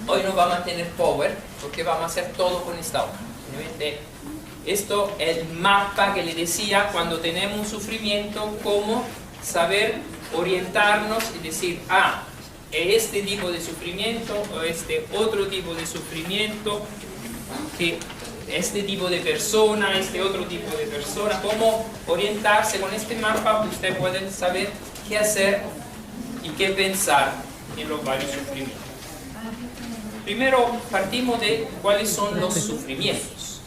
Hoy no vamos a tener power porque vamos a hacer todo con esta hoja. Obviamente, esto es el mapa que le decía cuando tenemos un sufrimiento, cómo saber orientarnos y decir, ah, este tipo de sufrimiento o este otro tipo de sufrimiento, que este tipo de persona, este otro tipo de persona, cómo orientarse con este mapa. Usted puede saber qué hacer y qué pensar en los varios sufrimientos. Primero partimos de cuáles son los sufrimientos.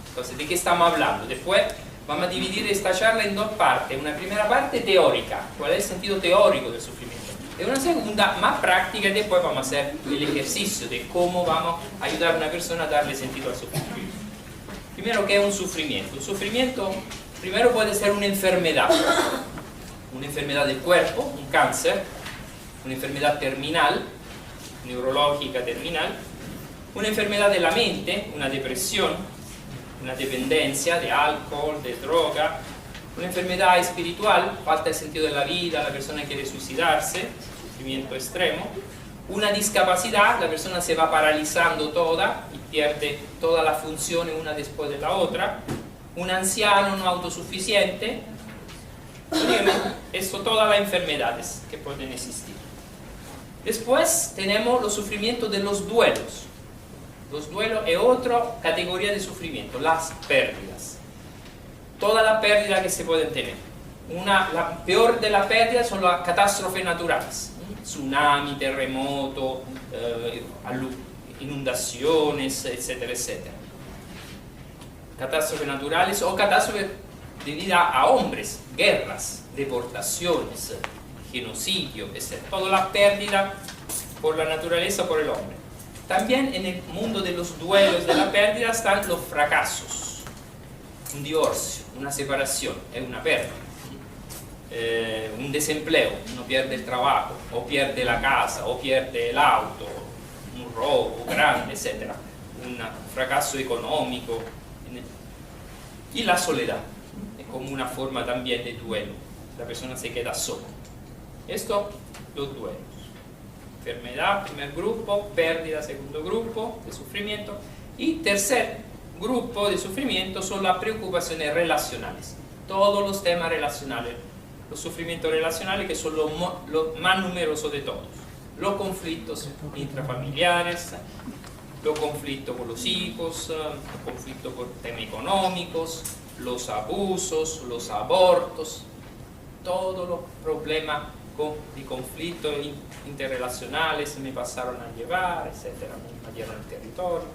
Entonces, ¿de qué estamos hablando? Después vamos a dividir esta charla en dos partes. Una primera parte teórica, cuál es el sentido teórico del sufrimiento. Y una segunda más práctica, y después vamos a hacer el ejercicio de cómo vamos a ayudar a una persona a darle sentido al sufrimiento. Primero, ¿qué es un sufrimiento? Un sufrimiento, primero puede ser una enfermedad del cuerpo, un cáncer, una enfermedad terminal, neurológica terminal, una enfermedad de la mente, una depresión, una dependencia de alcohol, de droga, una enfermedad espiritual, falta de sentido de la vida, la persona quiere suicidarse, sufrimiento extremo, una discapacidad, la persona se va paralizando toda y pierde todas las funciones una después de la otra, un anciano no autosuficiente, eso, todas las enfermedades que pueden existir. Después tenemos los sufrimientos de los duelos. Los duelos es otra categoría de sufrimiento, las pérdidas. Todas las pérdidas que se pueden tener. La peor de las pérdidas son las catástrofes naturales. Tsunami, terremoto, inundaciones, etcétera, etcétera. Catástrofes naturales o catástrofes debidas a hombres, guerras, deportaciones, genocidio, etc. Todas las pérdidas por la naturaleza o por el hombre. También en el mundo de los duelos de la pérdida están los fracasos. Un divorcio, una separación, es una pérdida. Un desempleo, uno pierde el trabajo, o pierde la casa, o pierde el auto, un robo grande, etc. Un fracaso económico. Y la soledad, es como una forma también de duelo. La persona se queda sola. Esto, los duelos. Enfermedad, primer grupo, pérdida, segundo grupo de sufrimiento. Y tercer grupo de sufrimiento son las preocupaciones relacionales. Todos los temas relacionales, los sufrimientos relacionales que son los más numerosos de todos. Los conflictos intrafamiliares, los conflictos con los hijos, los conflictos por temas económicos, los abusos, los abortos, todos los problemas de conflictos interrelacionales me pasaron a llevar, etcétera, me invadieron el territorio,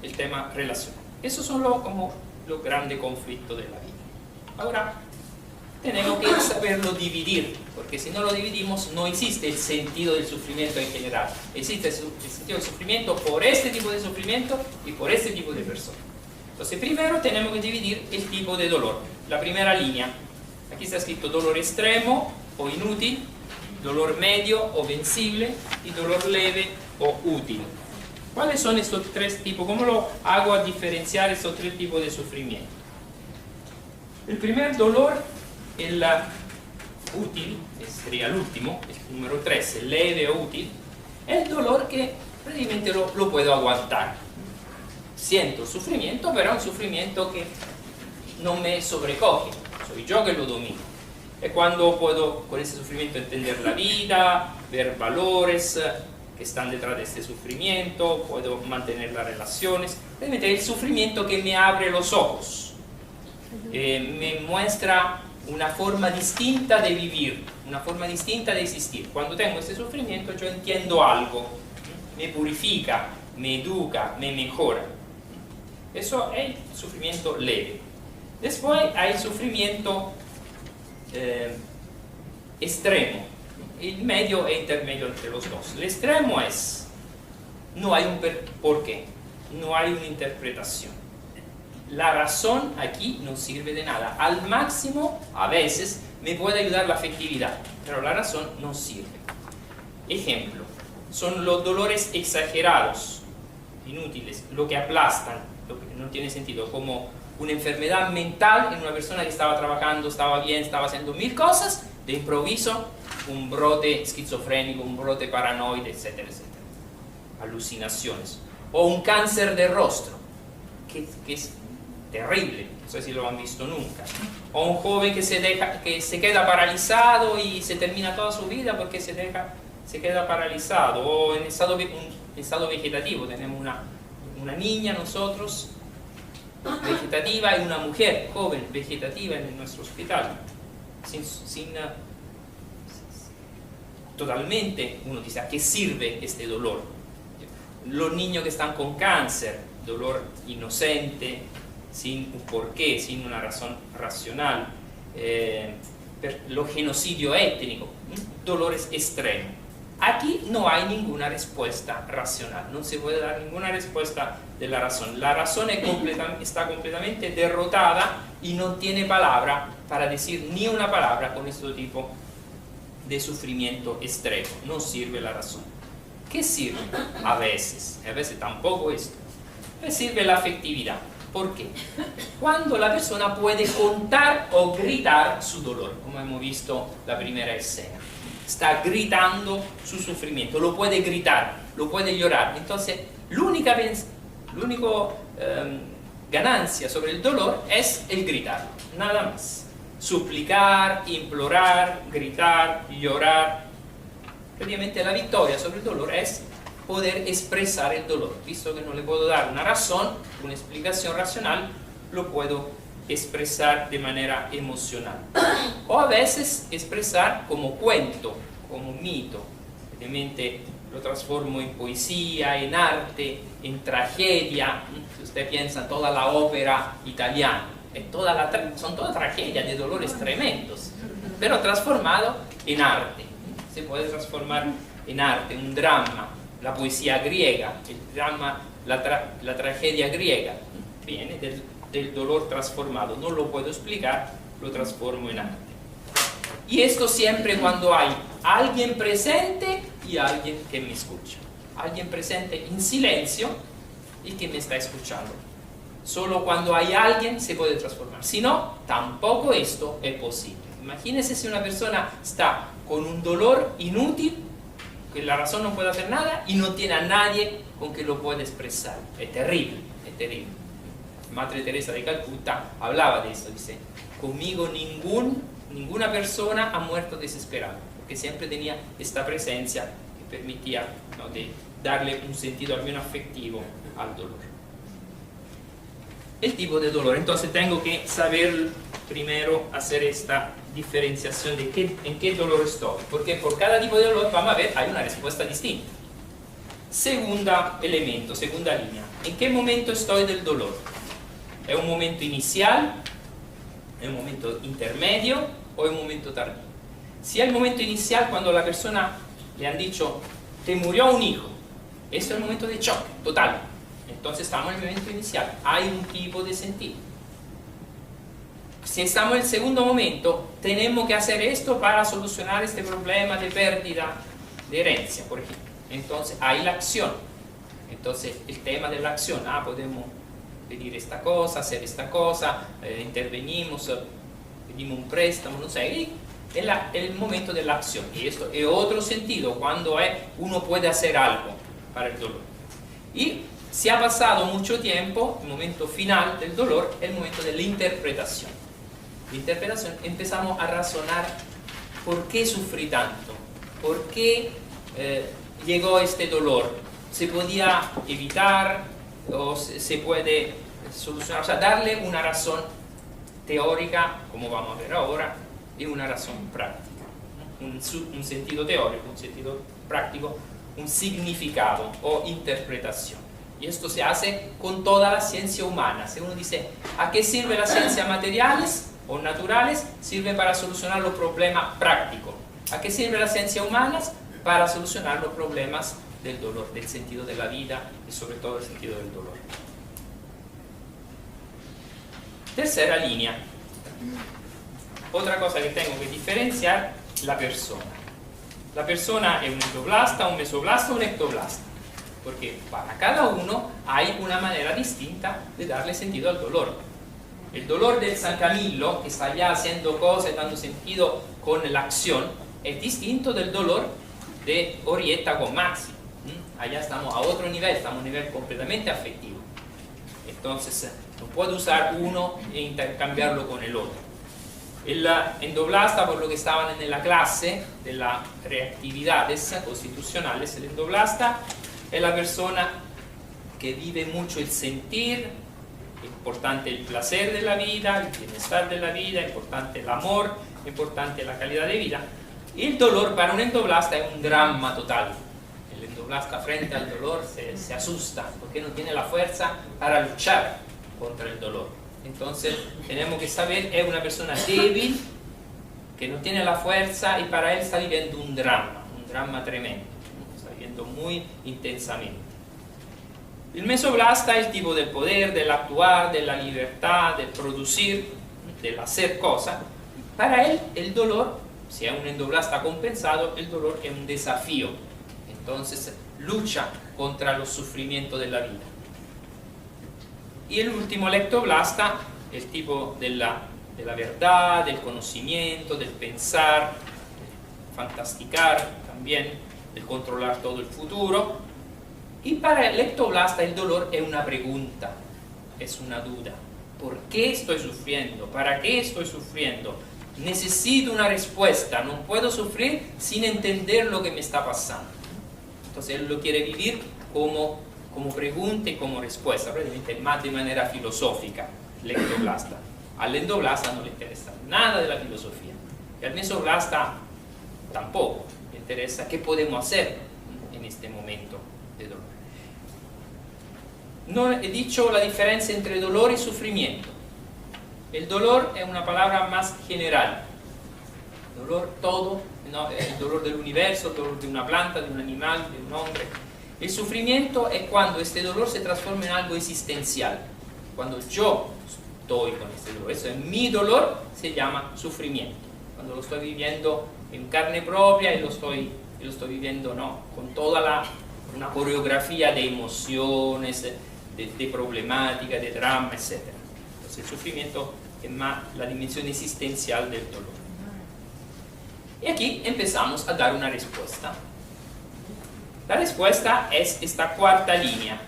el tema relacional. Esos son los grandes conflictos de la vida. Ahora, tenemos que saberlo dividir, porque si no lo dividimos, no existe el sentido del sufrimiento en general. Existe el sentido del sufrimiento por este tipo de sufrimiento y por este tipo de persona. Entonces, primero tenemos que dividir el tipo de dolor. La primera línea, aquí está escrito dolor extremo o inútil, dolor medio o vencible y dolor leve o útil. ¿Cuáles son estos tres tipos? ¿Cómo lo hago a diferenciar estos tres tipos de sufrimiento? El primer dolor, el útil, sería el último, el número 3, el leve o útil, es el dolor que prácticamente lo puedo aguantar. Siento sufrimiento, pero es un sufrimiento que no me sobrecoge, soy yo que lo domino. Es cuando puedo con ese sufrimiento entender la vida, ver valores que están detrás de este sufrimiento, puedo mantener las relaciones. Realmente es el sufrimiento que me abre los ojos, me muestra una forma distinta de vivir, una forma distinta de existir. Cuando tengo este sufrimiento yo entiendo algo, me purifica, me educa, me mejora. Eso es el sufrimiento leve. Después hay el sufrimiento extremo, el medio e intermedio entre los dos. El extremo es, no hay un porqué, no hay una interpretación. La razón aquí no sirve de nada. Al máximo, a veces, me puede ayudar la afectividad, pero la razón no sirve. Ejemplo, son los dolores exagerados, inútiles, lo que aplastan, lo que no tiene sentido, como una enfermedad mental en una persona que estaba trabajando, estaba bien, estaba haciendo mil cosas, de improviso, un brote esquizofrénico, un brote paranoide, etcétera, etcétera. alucinaciones, o un cáncer de rostro, que es terrible, no sé si lo han visto nunca, o un joven que se queda paralizado y se termina toda su vida porque se queda paralizado, o en estado vegetativo. Tenemos una niña nosotros vegetativa y una mujer joven vegetativa en nuestro hospital, totalmente. Uno dice, ¿a qué sirve este dolor? Los niños que están con cáncer, dolor inocente, sin un porqué, sin una razón racional, los genocidios étnicos, dolores extremos. Aquí no hay ninguna respuesta racional, no se puede dar ninguna respuesta de la razón. La razón está completamente derrotada y no tiene palabra para decir ni una palabra con este tipo de sufrimiento extremo. No sirve la razón. ¿Qué sirve? A veces tampoco esto. Sirve la afectividad. ¿Por qué? Cuando la persona puede contar o gritar su dolor, como hemos visto la primera escena. Está gritando su sufrimiento, lo puede gritar, lo puede llorar. Entonces, l'única ganancia sobre el dolor es el gritar, nada más. Suplicar, implorar, gritar, llorar. Obviamente la victoria sobre el dolor es poder expresar el dolor. Visto que no le puedo dar una razón, una explicación racional, lo puedo expresar de manera emocional. O a veces expresar como cuento, como mito. Obviamente lo transformo en poesía, en arte, en tragedia. Si usted piensa en toda la ópera italiana, son todas tragedias de dolores tremendos, pero transformado en arte. Se puede transformar en arte, un drama, la poesía griega, el drama, la tragedia griega, viene del dolor transformado. No lo puedo explicar, lo transformo en arte. Y esto siempre cuando hay alguien presente y alguien que me escucha. Alguien presente en silencio y que me está escuchando. Solo cuando hay alguien se puede transformar. Si no, tampoco esto es posible. Imagínense si una persona está con un dolor inútil, que la razón no puede hacer nada y no tiene a nadie con que lo pueda expresar. Es terrible, es terrible. Madre Teresa de Calcuta hablaba de eso, dice, conmigo ninguna persona ha muerto desesperada, porque siempre tenía esta presencia que permitía, ¿no?, de darle un sentido al menos afectivo al dolor. El tipo de dolor, entonces tengo que saber primero hacer esta diferenciación de en qué dolor estoy, porque por cada tipo de dolor, vamos a ver, hay una respuesta distinta. Segunda elemento, segunda línea, ¿en qué momento estoy del dolor? ¿Es un momento inicial? ¿Es un momento intermedio? ¿O es un momento tardío? Si es el momento inicial, cuando la persona le han dicho, te murió un hijo, eso es el momento de shock total. Entonces estamos en el momento inicial, hay un tipo de sentido. Si estamos en el segundo momento, tenemos que hacer esto para solucionar este problema de pérdida de herencia, por ejemplo. Entonces hay la acción. Entonces el tema de la acción, podemos pedir esta cosa, hacer esta cosa, intervenimos, pedimos un préstamo, no sé, y es el momento de la acción. Y esto es otro sentido, cuando uno puede hacer algo para el dolor. Y si ha pasado mucho tiempo, el momento final del dolor es el momento de la interpretación. La interpretación, empezamos a razonar por qué sufrí tanto, por qué llegó este dolor, se podía evitar o se puede solucionar, o sea, darle una razón teórica, como vamos a ver ahora, y una razón práctica, un sentido teórico, un sentido práctico, un significado o interpretación. Y esto se hace con toda la ciencia humana. Si uno dice, ¿a qué sirve la ciencia materiales o naturales? Sirve para solucionar los problemas prácticos. ¿A qué sirve la ciencia humana? Para solucionar los problemas del dolor, del sentido de la vida y sobre todo el sentido del dolor. Tercera línea. Otra cosa que tengo que diferenciar, la persona. La persona es un endoblasta, un mesoblasta, un ectoblasta. Porque para cada uno hay una manera distinta de darle sentido al dolor. El dolor del San Camillo, que está ya haciendo cosas, dando sentido con la acción, es distinto del dolor de Orietta con Maxi. Allá estamos a otro nivel, estamos a un nivel completamente afectivo. Entonces, no puedo usar uno e intercambiarlo con el otro. El endoblasta, por lo que estaban en la clase de las reactividades constitucionales, el endoblasta es la persona que vive mucho el sentir, importante el placer de la vida, el bienestar de la vida, importante el amor, importante la calidad de vida. Y el dolor para un endoblasta es un drama total. El endoblasta frente al dolor se asusta porque no tiene la fuerza para luchar contra el dolor. Entonces tenemos que saber, es una persona débil que no tiene la fuerza y para él está viviendo un drama tremendo, está viviendo muy intensamente. El mesoblasta es el tipo del poder, del actuar, de la libertad, del producir, del hacer cosas. Para él el dolor, si es un endoblasta compensado, el dolor es un desafío. Entonces lucha contra los sufrimientos de la vida. Y el último, el ectoblasta, el tipo de la verdad, del conocimiento, del pensar, del fantasticar también, del controlar todo el futuro. Y para el ectoblasta el dolor es una pregunta, es una duda. ¿Por qué estoy sufriendo? ¿Para qué estoy sufriendo? Necesito una respuesta, no puedo sufrir sin entender lo que me está pasando. Entonces él lo quiere vivir como pregunta y como respuesta, probablemente más de manera filosófica, el ectoblasta. Al endoblasta no le interesa nada de la filosofía. Y al mesoblasta tampoco le interesa qué podemos hacer en este momento de dolor. No he dicho la diferencia entre dolor y sufrimiento. El dolor es una palabra más general. Dolor todo, ¿no? El dolor del universo, el dolor de una planta, de un animal, de un hombre. El sufrimiento es cuando este dolor se transforma en algo existencial. Cuando yo estoy con este dolor, eso es mi dolor, se llama sufrimiento. Cuando lo estoy viviendo en carne propia y lo estoy viviendo, ¿no?, con toda una coreografía de emociones, de problemática, de drama, etc. Entonces el sufrimiento es más la dimensión existencial del dolor. Y aquí empezamos a dar una respuesta. La respuesta es esta cuarta línea.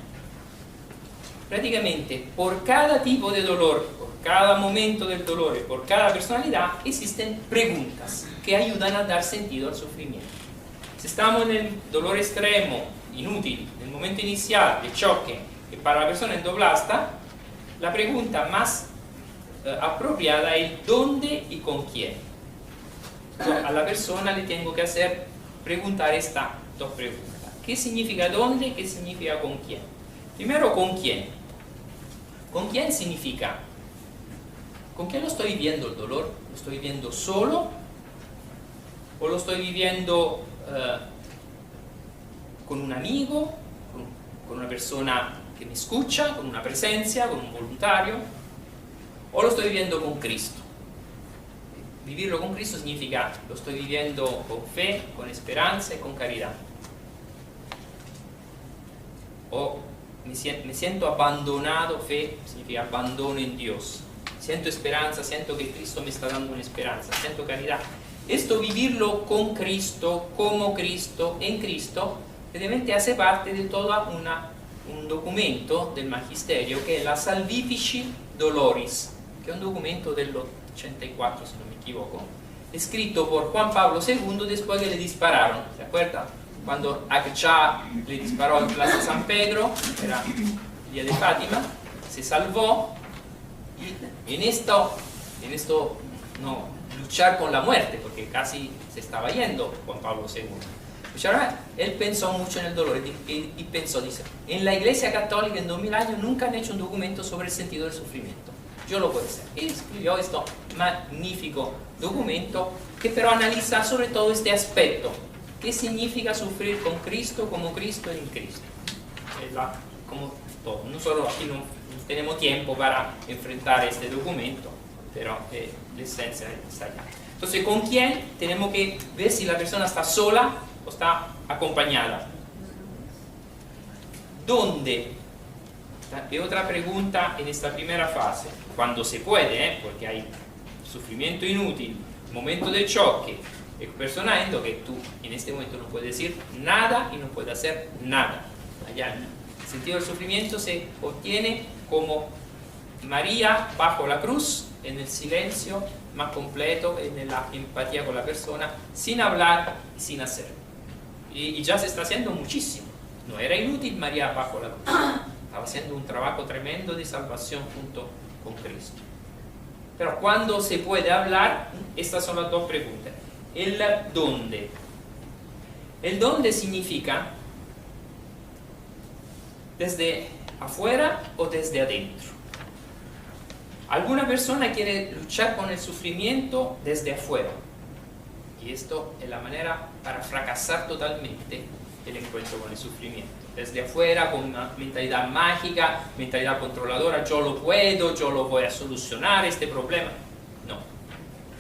Prácticamente por cada tipo de dolor, por cada momento del dolor y por cada personalidad existen preguntas que ayudan a dar sentido al sufrimiento. Si estamos en el dolor extremo, inútil, en el momento inicial de choque, que para la persona endoblasta, la pregunta más apropiada es dónde y con quién. Yo a la persona le tengo que hacer preguntar estas dos preguntas. ¿Qué significa dónde y qué significa con quién? Primero, ¿con quién? ¿Con quién significa? ¿Con quién lo estoy viviendo el dolor? ¿Lo estoy viviendo solo? ¿O lo estoy viviendo con un amigo? ¿Con una persona que me escucha? ¿Con una presencia? ¿Con un voluntario? ¿O lo estoy viviendo con Cristo? Vivirlo con Cristo significa lo estoy viviendo con fe, con esperanza y con caridad. O me siento abandonado, fe significa abandono en Dios. Siento esperanza, siento que Cristo me está dando una esperanza, siento caridad. Esto vivirlo con Cristo, como Cristo, en Cristo, realmente hace parte de todo un documento del Magisterio que es la Salvifici Doloris, que es un documento del 84, si no me equivoco, escrito por Juan Pablo II después que le dispararon, ¿se acuerdan? Cuando Akcha le disparó en Plaza San Pedro, era el día de Fátima, se salvó y en esto no, luchar con la muerte, porque casi se estaba yendo Juan Pablo II. Pues ahora él pensó mucho en el dolor y pensó, dice, en la Iglesia Católica en 2000 años nunca han hecho un documento sobre el sentido del sufrimiento. Yo lo puedo hacer. Y escribió este magnífico documento que pero analiza sobre todo este aspecto. ¿Qué significa sufrir con Cristo, como Cristo en Cristo? Como todo. Nosotros aquí no tenemos tiempo para enfrentar este documento, pero la esencia está allá. Entonces, ¿con quién? Tenemos que ver si la persona está sola o está acompañada. ¿Dónde? Y otra pregunta en esta primera fase, cuando se puede, porque hay sufrimiento inútil, momento de choque, personando que tú en este momento no puedes decir nada y no puedes hacer nada. Allá el sentido del sufrimiento se obtiene como María bajo la cruz, en el silencio más completo, en la empatía con la persona, sin hablar y sin hacer. Y ya se está haciendo muchísimo. No era inútil María bajo la cruz. Estaba haciendo un trabajo tremendo de salvación junto con Cristo. Pero cuando se puede hablar, estas son las dos preguntas. El dónde. El dónde significa desde afuera o desde adentro. Alguna persona quiere luchar con el sufrimiento desde afuera. Y esto es la manera para fracasar totalmente el encuentro con el sufrimiento. Desde afuera, con una mentalidad mágica, mentalidad controladora, yo lo puedo, yo lo voy a solucionar este problema. No.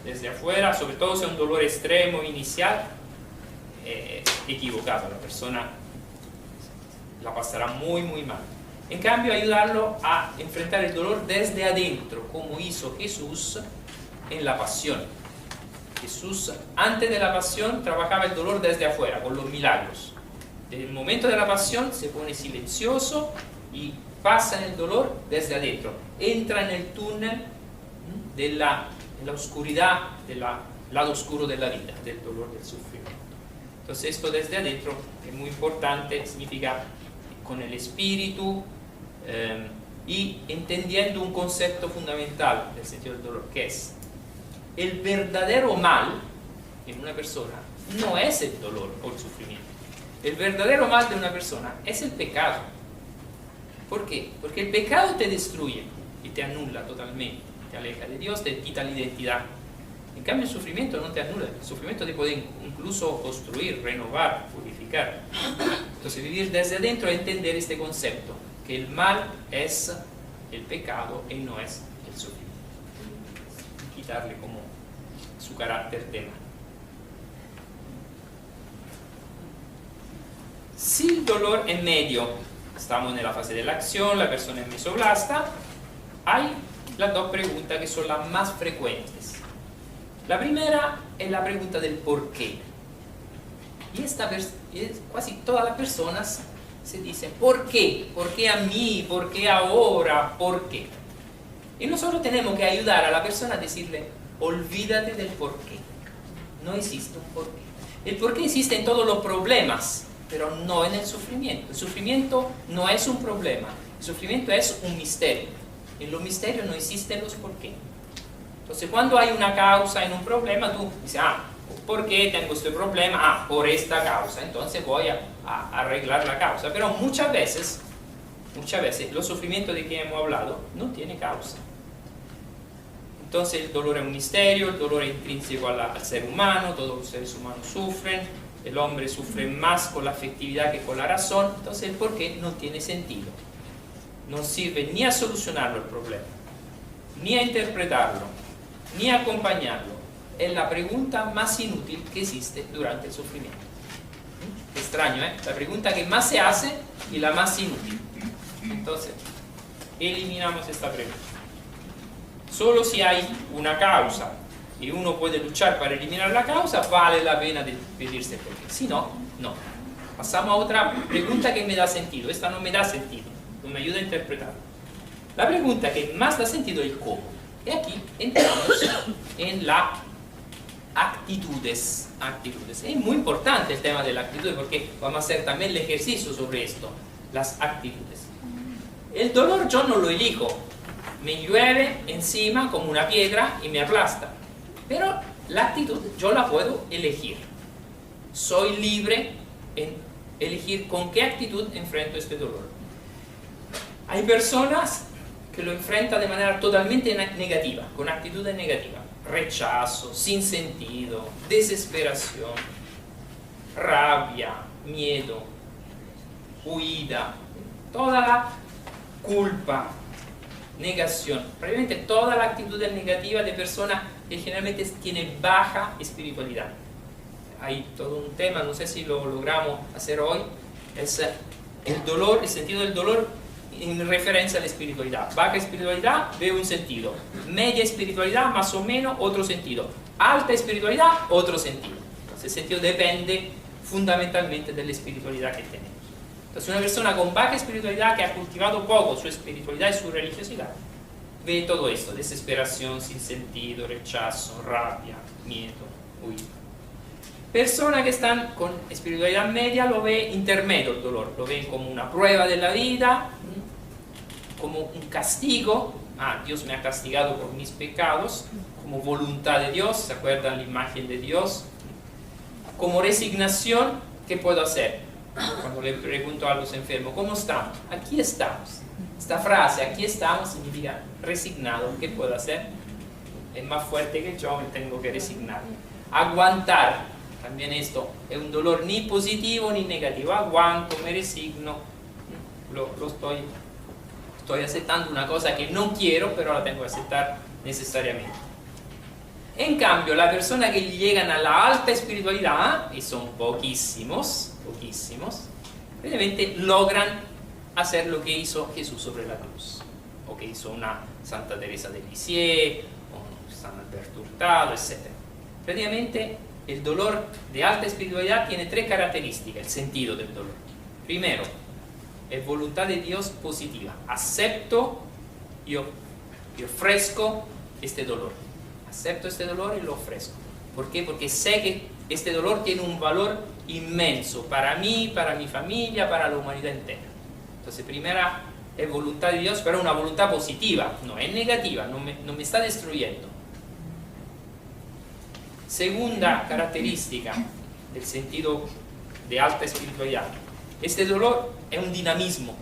Desde afuera, sobre todo si es un dolor extremo inicial, equivocado. La persona la pasará muy, muy mal. En cambio, ayudarlo a enfrentar el dolor desde adentro, como hizo Jesús en la pasión. Jesús, antes de la pasión, trabajaba el dolor desde afuera, con los milagros. Desde el momento de la pasión se pone silencioso y pasa el dolor desde adentro. Entra en el túnel de la oscuridad, del lado oscuro de la vida, del dolor, del sufrimiento. Entonces esto desde adentro es muy importante, significa con el espíritu y entendiendo un concepto fundamental del sentido del dolor, que es el verdadero mal en una persona no es el dolor o el sufrimiento. El verdadero mal de una persona es el pecado. ¿Por qué? Porque el pecado te destruye y te anula totalmente, te aleja de Dios, te quita la identidad. En cambio el sufrimiento no te anula, el sufrimiento te puede incluso construir, renovar, purificar. Entonces vivir desde adentro es entender este concepto, que el mal es el pecado y no es el sufrimiento. Quitarle como su carácter de mal. Si el dolor es medio, estamos en la fase de la acción, la persona es mesoblasta, hay las dos preguntas que son las más frecuentes. La primera es la pregunta del por qué. Y casi todas las personas se dicen, ¿por qué? ¿Por qué a mí? ¿Por qué ahora? ¿Por qué? Y nosotros tenemos que ayudar a la persona a decirle, olvídate del por qué. No existe un por qué. El por qué existe en todos los problemas, pero no en el sufrimiento. El sufrimiento no es un problema, el sufrimiento es un misterio. En los misterios no existen los por qué. Entonces cuando hay una causa en un problema, tú dices, ¿por qué tengo este problema? Por esta causa, entonces voy a arreglar la causa. Pero muchas veces, los sufrimientos de que hemos hablado no tienen causa. Entonces el dolor es un misterio, el dolor es intrínseco al ser humano, todos los seres humanos sufren, el hombre sufre más con la afectividad que con la razón, entonces el por qué no tiene sentido. No sirve ni a solucionarlo el problema, ni a interpretarlo, ni a acompañarlo. Es la pregunta más inútil que existe durante el sufrimiento. Extraño, ¿eh? La pregunta que más se hace y la más inútil. Entonces, eliminamos esta pregunta. Solo si hay una causa y uno puede luchar para eliminar la causa, vale la pena de pedirse por qué. Si no, no. Pasamos a otra pregunta que me da sentido. Esta no me da sentido, no me ayuda a interpretar. La pregunta que más da sentido es el cómo. Y aquí entramos en las actitudes. Es muy importante el tema de la actitud porque vamos a hacer también el ejercicio sobre esto, las actitudes. El dolor yo no lo elijo, me llueve encima como una piedra y me aplasta, pero la actitud yo la puedo elegir. Soy libre en elegir con qué actitud enfrento este dolor. Hay personas que lo enfrentan de manera totalmente negativa, con actitudes negativas, rechazo, sinsentido, desesperación, rabia, miedo, huida, toda la culpa, negación, probablemente toda la actitud negativa de personas que generalmente tienen baja espiritualidad. Hay todo un tema, no sé si lo logramos hacer hoy, es el dolor, el sentido del dolor en referencia a la espiritualidad. Baja espiritualidad, veo un sentido. Media espiritualidad, más o menos, otro sentido. Alta espiritualidad, otro sentido. Ese sentido depende fundamentalmente de la espiritualidad que tenemos. Entonces una persona con baja espiritualidad que ha cultivado poco su espiritualidad y su religiosidad ve todo esto: desesperación, sinsentido, rechazo, rabia, miedo, huida. Personas que están con espiritualidad media lo ve intermedio el dolor, lo ven como una prueba de la vida, como un castigo. Dios me ha castigado por mis pecados, como voluntad de Dios, ¿se acuerdan la imagen de Dios? Como resignación, ¿qué puedo hacer? Cuando le pregunto a los enfermos, ¿cómo estamos? Aquí estamos. Esta frase, aquí estamos, significa resignado. ¿Qué puedo hacer? Es más fuerte que yo, me tengo que resignar. Aguantar, también esto es un dolor ni positivo ni negativo. Aguanto, me resigno, estoy aceptando una cosa que no quiero, pero la tengo que aceptar necesariamente. En cambio, las personas que llegan a la alta espiritualidad, y son poquísimos, realmente logran hacer lo que hizo Jesús sobre la cruz, o que hizo una Santa Teresa de Lisieux, o San Alberto Hurtado, etc. Prácticamente el dolor de alta espiritualidad tiene tres características: el sentido del dolor. Primero, es voluntad de Dios positiva. Acepto y ofrezco este dolor. Acepto este dolor y lo ofrezco. ¿Por qué? Porque sé que este dolor tiene un valor inmenso para mí, para mi familia, para la humanidad entera. Entonces, primera es voluntad de Dios, pero una voluntad positiva, no es negativa, no me está destruyendo. Segunda característica del sentido de alta espiritualidad: este dolor es un dinamismo.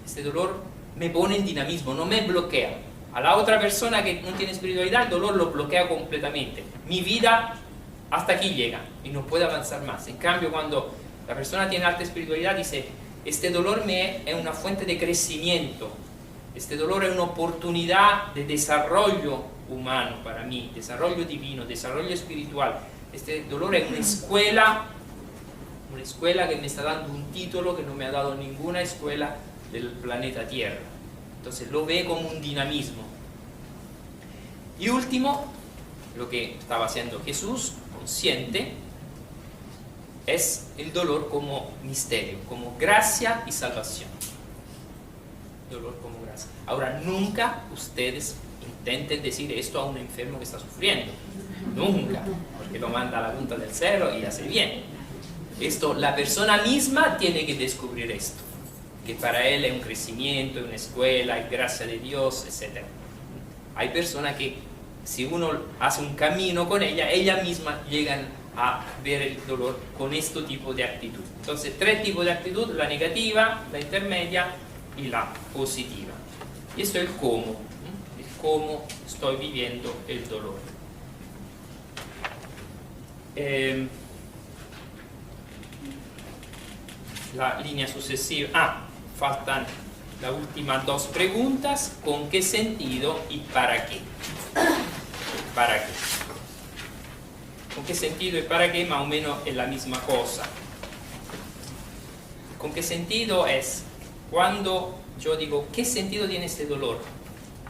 Este dolor me pone en dinamismo, no me bloquea. A la otra persona que no tiene espiritualidad, el dolor lo bloquea completamente. Mi vida hasta aquí llega y no puede avanzar más. En cambio, cuando la persona tiene alta espiritualidad, dice: este dolor es una fuente de crecimiento. Este dolor es una oportunidad de desarrollo humano para mí, desarrollo divino, desarrollo espiritual. Este dolor es una escuela que me está dando un título que no me ha dado ninguna escuela del planeta Tierra. Entonces lo ve como un dinamismo. Y último, lo que estaba haciendo Jesús, consciente, es el dolor como misterio, como gracia y salvación. Dolor como gracia. Ahora, nunca ustedes intenten decir esto a un enfermo que está sufriendo. Nunca, porque lo manda a la punta del cerro y hace bien. Esto, la persona misma tiene que descubrir esto, que para él es un crecimiento, es una escuela, es gracia de Dios, etc. Hay personas que, si uno hace un camino con ella misma llegan a ver el dolor con este tipo de actitud. Entonces, tres tipos de actitud: la negativa, la intermedia y la positiva. Y esto es el cómo estoy viviendo el dolor. La línea sucesiva. Faltan las últimas dos preguntas: ¿con qué sentido y para qué? ¿Para qué? ¿Con qué sentido y para qué? Más o menos es la misma cosa. ¿Con qué sentido? Es cuando yo digo: ¿qué sentido tiene este dolor?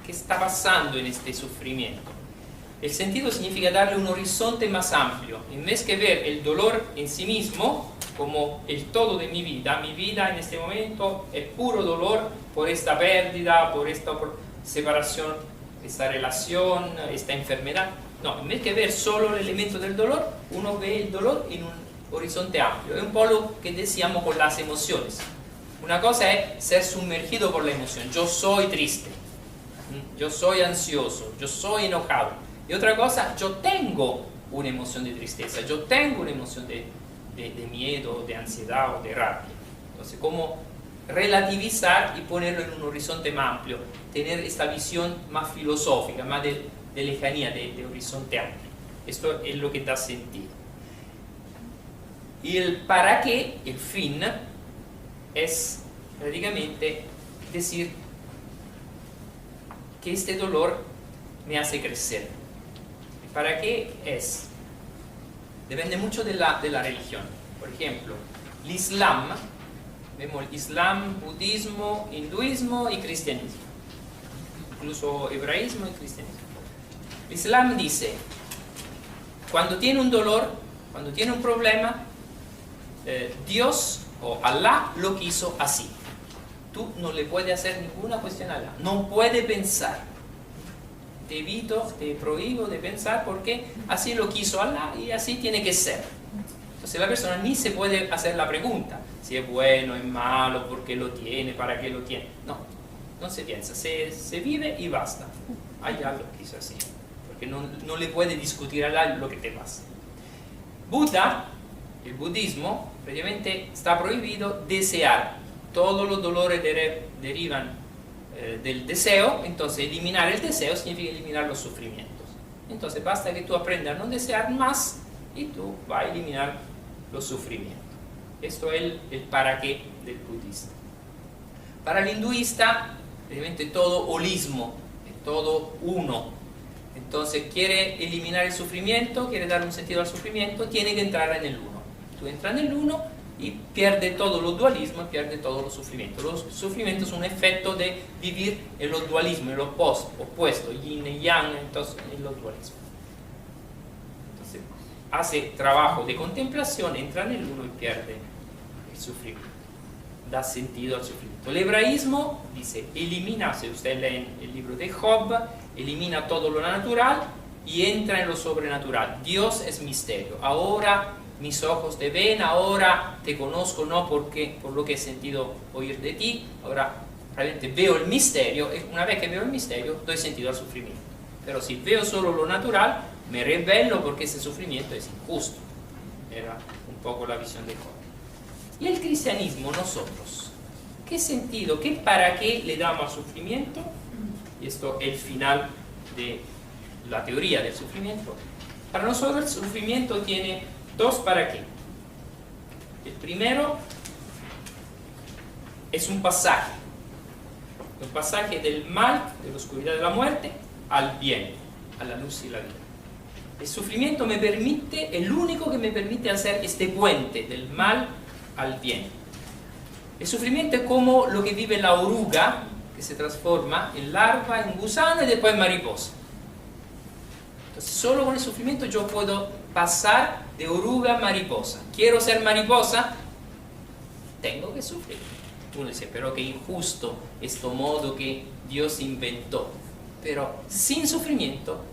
¿Qué está pasando en este sufrimiento? El sentido significa darle un horizonte más amplio. En vez que ver el dolor en sí mismo como el todo de mi vida en este momento es puro dolor por esta pérdida, por separación, esta relación, esta enfermedad. No, en vez de ver solo el elemento del dolor, uno ve el dolor en un horizonte amplio. Es un poco lo que decíamos con las emociones. Una cosa es ser sumergido por la emoción. Yo soy triste, yo soy ansioso, yo soy enojado. Y otra cosa, yo tengo una emoción de tristeza, yo tengo una emoción de miedo, de ansiedad o de rabia. Entonces, ¿cómo relativizar y ponerlo en un horizonte más amplio? Tener esta visión más filosófica, más de lejanía, de horizonte amplio. Esto es lo que da sentido. Y el para qué, el fin, es prácticamente decir que este dolor me hace crecer. ¿El para qué es? Depende mucho de la religión. Por ejemplo, el Islam, vemos el Islam, budismo, hinduismo y cristianismo. Incluso hebraísmo y cristianismo. El Islam dice: cuando tiene un dolor, Cuando tiene un problema, Dios o Allah lo quiso así. Tú no le puedes hacer ninguna cuestión a Allah. No puede pensar. Te evito, te prohíbo de pensar porque así lo quiso Allah y así tiene que ser. Entonces la persona ni se puede hacer la pregunta si es bueno, es malo, por qué lo tiene, para qué lo tiene. No, no se piensa, se vive y basta. Allah lo quiso así, porque no le puede discutir a Allah lo que te pasa. Buda, el budismo, previamente está prohibido desear. Todos los dolores derivan del deseo, entonces eliminar el deseo significa eliminar los sufrimientos. Entonces basta que tú aprendas a no desear más y tú vas a eliminar los sufrimientos. Esto es el para qué del budista. Para el hinduista, obviamente todo holismo, todo uno. Entonces quiere eliminar el sufrimiento, quiere dar un sentido al sufrimiento, tiene que entrar en el uno. Tú entras en el uno y pierde todo los dualismos, pierde todos los sufrimientos. Los sufrimientos son un efecto de vivir en los dualismos, en los opuestos, yin y yang, entonces en los dualismos. Entonces hace trabajo de contemplación, entra en el uno y pierde el sufrimiento. Da sentido al sufrimiento. El hebraísmo dice, elimina, si usted lee el libro de Job, elimina todo lo natural y entra en lo sobrenatural. Dios es misterio. Ahora mis ojos te ven, ahora te conozco no porque por lo que he sentido oír de ti, ahora realmente veo el misterio, y una vez que veo el misterio doy sentido al sufrimiento. Pero si veo solo lo natural, me rebelo porque ese sufrimiento es injusto. Era un poco la visión de Job. Y el cristianismo, nosotros, ¿qué sentido, qué para qué le damos al sufrimiento? Y esto es el final de la teoría del sufrimiento. Para nosotros el sufrimiento tiene dos para qué. El primero es un pasaje del mal, de la oscuridad de la muerte, al bien, a la luz y la vida. El sufrimiento me permite, el único que me permite hacer este puente del mal al bien. El sufrimiento es como lo que vive la oruga, que se transforma en larva, en gusano y después en mariposa. Entonces solo con el sufrimiento yo puedo pasar de oruga a mariposa. Quiero ser mariposa, tengo que sufrir. Uno dice, pero qué injusto este modo que Dios inventó. Pero sin sufrimiento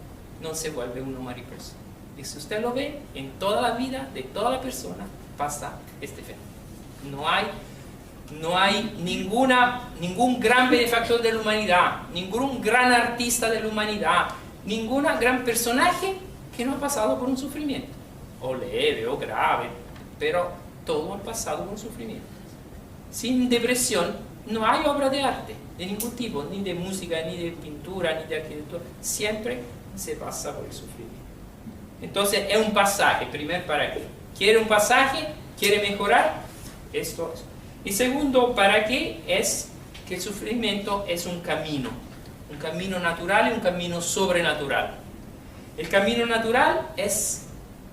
no se vuelve uno mariposa. Y si usted lo ve, en toda la vida de toda la persona pasa este fenómeno. No hay ningún gran benefactor de la humanidad, ningún gran artista de la humanidad, ningún gran personaje que no ha pasado por un sufrimiento, o leve o grave, pero todo ha pasado por un sufrimiento. Sin depresión no hay obra de arte de ningún tipo, ni de música, ni de pintura, ni de arquitectura, siempre se pasa por el sufrimiento. Entonces es un pasaje, primer para qué. ¿Quiere un pasaje? ¿Quiere mejorar? Esto es. Y segundo, ¿para qué? Es que el sufrimiento es un camino natural y un camino sobrenatural. El camino natural es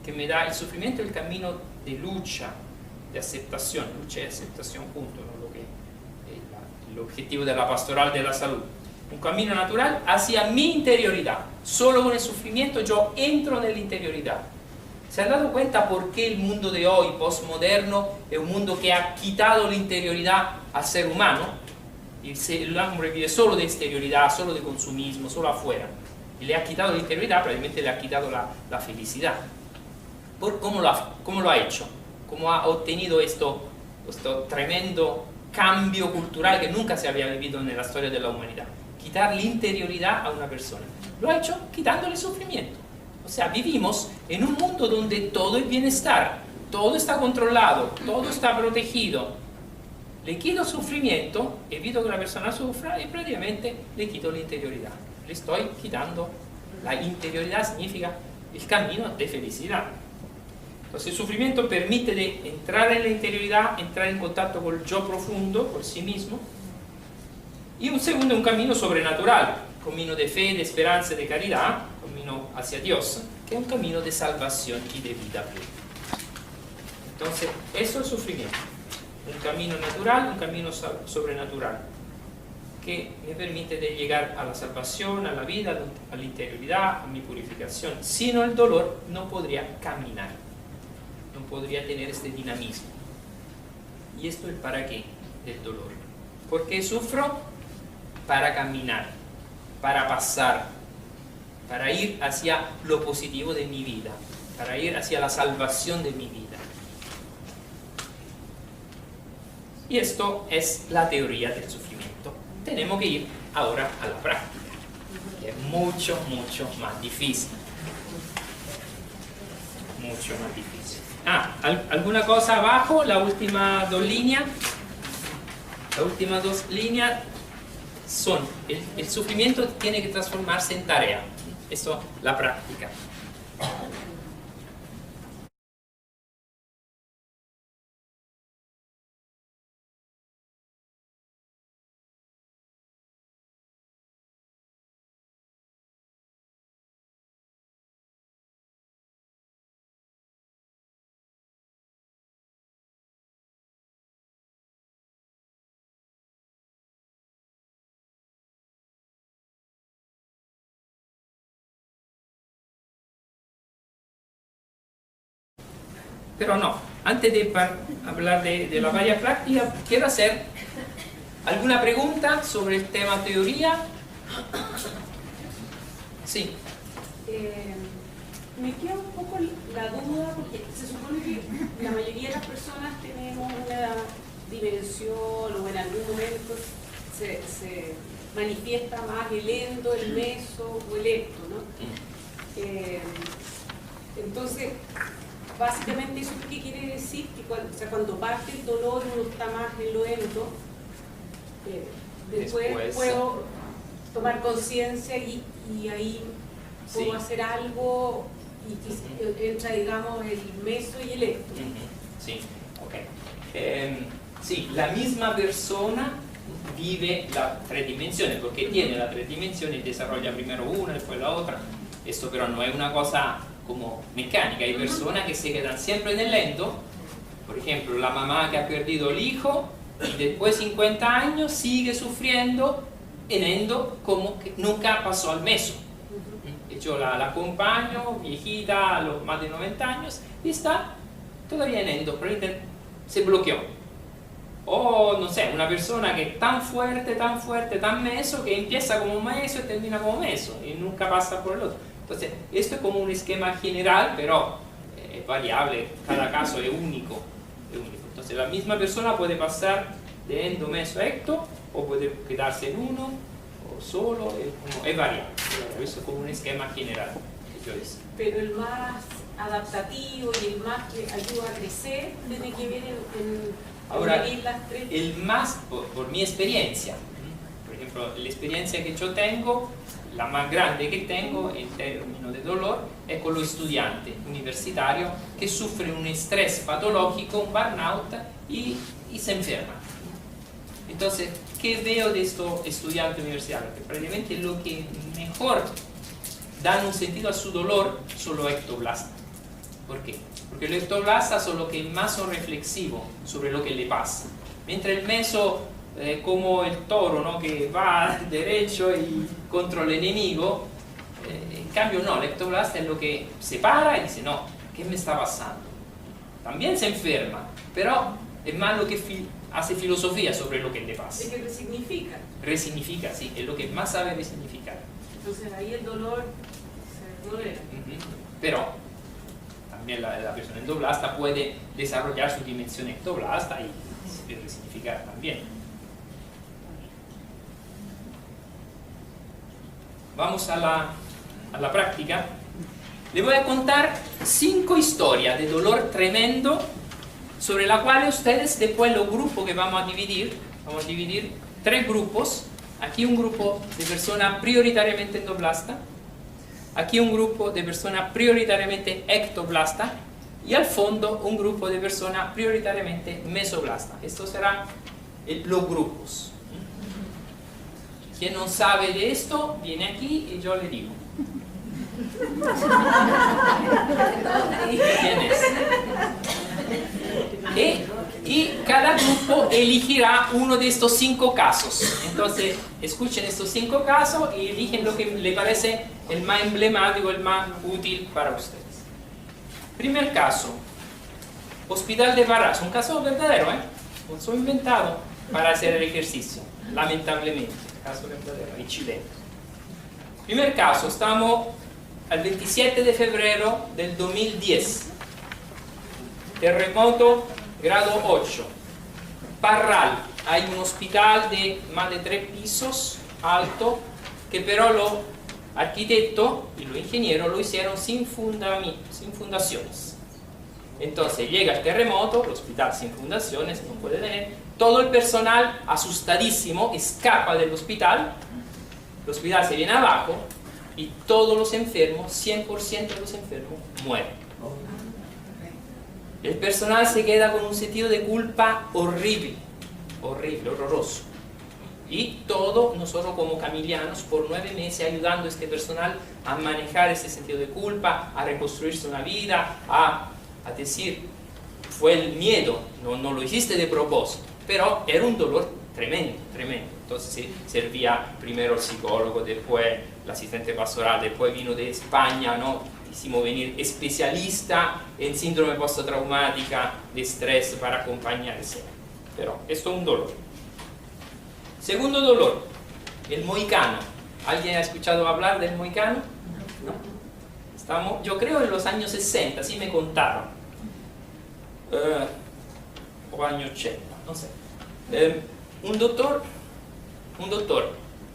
que me da el sufrimiento, el camino de lucha, de aceptación, lucha y aceptación juntos, ¿no? Lo que el objetivo de la pastoral de la salud. Un camino natural hacia mi interioridad. Solo con el sufrimiento yo entro en la interioridad. ¿Se han dado cuenta por qué el mundo de hoy, postmoderno, es un mundo que ha quitado la interioridad al ser humano? Y el hombre vive solo de exterioridad, solo de consumismo, solo afuera. Y le ha quitado la interioridad, probablemente le ha quitado la felicidad. ¿Cómo lo ha hecho? ¿Cómo ha obtenido esto tremendo cambio cultural que nunca se había vivido en la historia de la humanidad? Quitar la interioridad a una persona. Lo ha hecho quitándole sufrimiento. O sea, vivimos en un mundo donde todo es bienestar, todo está controlado, todo está protegido. Le quito sufrimiento, evito que la persona sufra y prácticamente le quito la interioridad. Le estoy quitando la interioridad, significa el camino de felicidad. Entonces el sufrimiento permite de entrar en la interioridad, entrar en contacto con el yo profundo, con sí mismo. Y un segundo, un camino sobrenatural, camino de fe, de esperanza, de caridad, camino hacia Dios, que es un camino de salvación y de vida plena. Entonces, eso es sufrimiento. Un camino natural, un camino sobrenatural, que me permite de llegar a la salvación, a la vida, a la interioridad, a mi purificación. Sin el dolor no podría caminar. podría tener este dinamismo. ¿Y esto es para qué? El dolor. ¿Por qué sufro? Para caminar, para pasar, para ir hacia lo positivo de mi vida, para ir hacia la salvación de mi vida. Y esto es la teoría del sufrimiento. Tenemos que ir ahora a la práctica, que es mucho, mucho más difícil. Mucho más difícil. ¿Alguna cosa abajo? La última dos líneas. Las últimas dos líneas son, el sufrimiento tiene que transformarse en tarea. Eso, la práctica. Pero no, antes de hablar de la valla práctica, quiero hacer alguna pregunta sobre el tema teoría. Sí. Me queda un poco la duda, porque se supone que la mayoría de las personas tenemos una dimensión o en algún momento se manifiesta más el endo, el meso o el ecto, ¿no? Entonces, básicamente eso qué quiere decir que cuando parte el dolor uno está más en lo endo, después puedo tomar conciencia y ahí puedo hacer algo y entra, digamos, el meso y el ecto. Sí, ok. Sí, la misma persona vive las tres dimensiones, porque tiene las tres dimensiones y desarrolla primero una, después la otra. Esto pero no es una cosa como mecánica. Hay personas que se quedan siempre en el endo. Por ejemplo, la mamá que ha perdido el hijo y después de 50 años sigue sufriendo en endo como que nunca pasó al meso. Yo la acompaño, viejita, a los más de 90 años, y está todavía en endo, pero se bloqueó. O, no sé, una persona que es tan fuerte, tan meso, que empieza como meso y termina como meso, y nunca pasa por el otro. Entonces, esto es como un esquema general, pero es variable, cada caso es único. Entonces, la misma persona puede pasar de endo, meso, ecto, o puede quedarse en uno, o solo, es variable. Eso es como un esquema general que yo decía. Pero el más adaptativo y el más que ayuda a crecer tiene que ver Ahora, unir las tres. el más, por mi experiencia, por ejemplo, la experiencia que yo tengo, la más grande que tengo en términos de dolor, es con los estudiantes universitarios que sufren un estrés patológico, un burnout y se enferman. Entonces, ¿qué veo de estos estudiantes universitarios? Que prácticamente lo que mejor dan un sentido a su dolor son los ectoplastas. ¿Por qué? Porque los ectoplastas son los que más son reflexivos sobre lo que le pasa. Mientras el meso, como el toro, ¿no? Que va derecho y contra el enemigo, en cambio no, el ectoplasta es lo que se para y dice, no, ¿qué me está pasando? También se enferma, pero es más lo que hace filosofía sobre lo que le pasa. Es que resignifica. Resignifica, sí, es lo que más sabe resignificar. Entonces ahí el dolor se tolera. Pero también la persona endoblasta puede desarrollar su dimensión ectoblasta y resignificar también. Vamos a la práctica. Le voy a contar 5 historias de dolor tremendo sobre la cual ustedes después los grupos que vamos a dividir 3 grupos. Aquí un grupo de personas prioritariamente endoblasta, aquí un grupo de personas prioritariamente ectoblasta y al fondo un grupo de personas prioritariamente mesoblasta. Estos serán los grupos. Quien no sabe de esto viene aquí y yo le digo. ¿Quién es? Y cada grupo elegirá uno de estos 5 casos. Entonces, escuchen estos 5 casos y eligen lo que le parece el más emblemático, el más útil para ustedes. Primer caso. Hospital de Pará, es un caso verdadero, no soy inventado para hacer el ejercicio, lamentablemente, caso verdadero, en Chile. Primer caso, estamos al 27 de febrero del 2010, terremoto grado 8, Parral, hay un hospital de más de 3 pisos alto, que pero los arquitectos y los ingenieros lo hicieron sin fundaciones. Entonces llega el terremoto, el hospital sin fundaciones, no puede tener, todo el personal asustadísimo escapa del hospital, el hospital se viene abajo y todos los enfermos, 100% de los enfermos, mueren. El personal se queda con un sentido de culpa horrible, horrible, horroroso. Y todo, nosotros como camilianos, por 9 meses ayudando a este personal a manejar ese sentido de culpa, a reconstruirse una vida, a decir, fue el miedo, no lo hiciste de propósito, pero era un dolor tremendo, tremendo. Entonces sí, servía primero el psicólogo, después el asistente pastoral, después vino de España, ¿no? Hicimos venir especialista en síndrome postraumática de estrés para acompañarse. Pero esto es un dolor. Segundo dolor, el mohicano. ¿Alguien ha escuchado hablar del mohicano? No. Estamos, yo creo, en los años 60, así me contaron. O años 80, no sé. Un doctor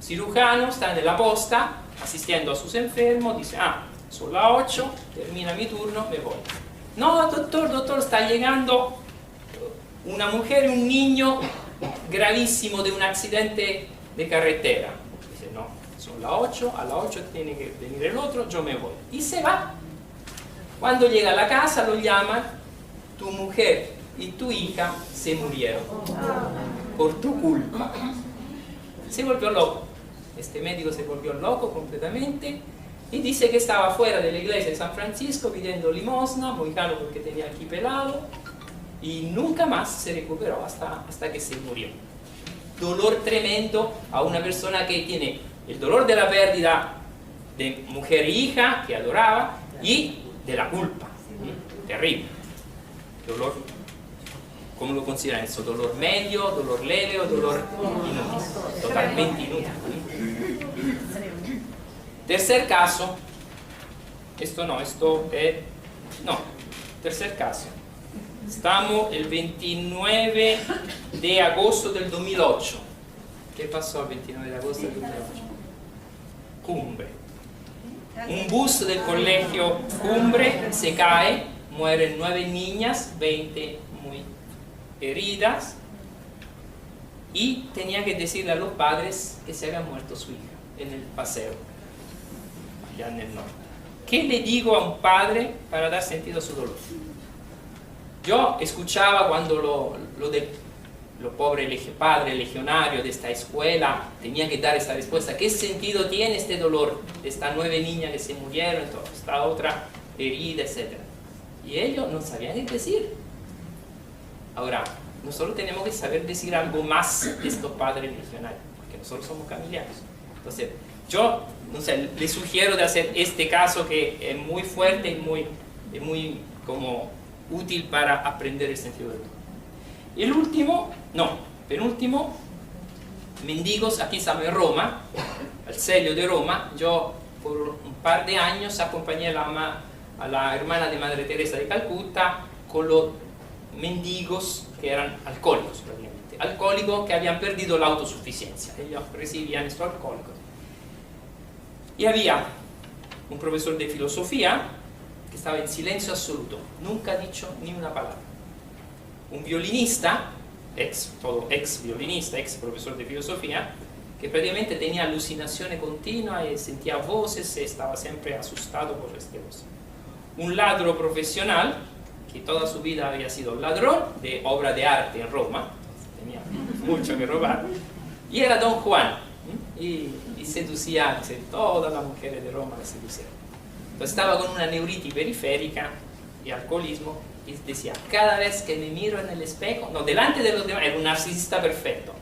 cirujano está en la posta asistiendo a sus enfermos, dice, son las 8, termina mi turno, me voy. No, doctor, está llegando una mujer y un niño gravísimo de un accidente de carretera. Dice, no, son las 8, a las 8 tiene que venir el otro, yo me voy. Y se va. Cuando llega a la casa lo llaman, tu mujer y tu hija se murieron por tu culpa. Se volvió loco. Este médico se volvió loco completamente y dice que estaba fuera de la iglesia de San Francisco pidiendo limosna, mohicano porque tenía aquí pelado, y nunca más se recuperó hasta que se murió. Dolor tremendo a una persona que tiene el dolor de la pérdida de mujer e hija que adoraba y de la culpa. Terrible. Dolor, ¿cómo lo consideran eso? ¿Dolor medio, dolor leve o dolor inútil? Totalmente inútil. Tercer caso, tercer caso. Estamos el 29 de agosto del 2008. ¿Qué pasó el 29 de agosto del 2008? Cumbre. Un bus del colegio Cumbre se cae, mueren 9 niñas, 20 muy heridas, y tenía que decirle a los padres que se había muerto su hija en el paseo, allá en el norte. ¿Qué le digo a un padre para dar sentido a su dolor? Yo escuchaba cuando lo pobre padre legionario de esta escuela tenía que dar esta respuesta. ¿Qué sentido tiene este dolor de estas 9 niñas que se murieron, esta otra herida, etcétera? Y ellos no sabían qué decir. Ahora, nosotros tenemos que saber decir algo más de estos padres legionarios, porque nosotros somos camilianos. Entonces, yo no sé, les sugiero de hacer este caso que es muy fuerte y muy como útil para aprender el sentido del dolor. Y el último, penúltimo, mendigos, aquí estamos en Roma, al celio de Roma. Yo por un par de años acompañé a la hermana de Madre Teresa de Calcuta con los mendigos que eran alcohólicos, prácticamente. Alcohólicos que habían perdido la autosuficiencia. Ellos recibían estos alcohólicos. Y había un profesor de filosofía que estaba en silencio absoluto, nunca ha dicho ni una palabra. Un violinista, ex violinista, ex profesor de filosofía, que prácticamente tenía alucinaciones continuas y sentía voces y estaba siempre asustado por este voz. Un ladro profesional, que toda su vida había sido ladrón de obra de arte en Roma, tenía mucho que robar, y era Don Juan, y seducía, todas las mujeres de Roma le seducían. Entonces estaba con una neuritis periférica y alcoholismo, y decía, cada vez que me miro en el espejo, delante de los demás, era un narcisista perfecto,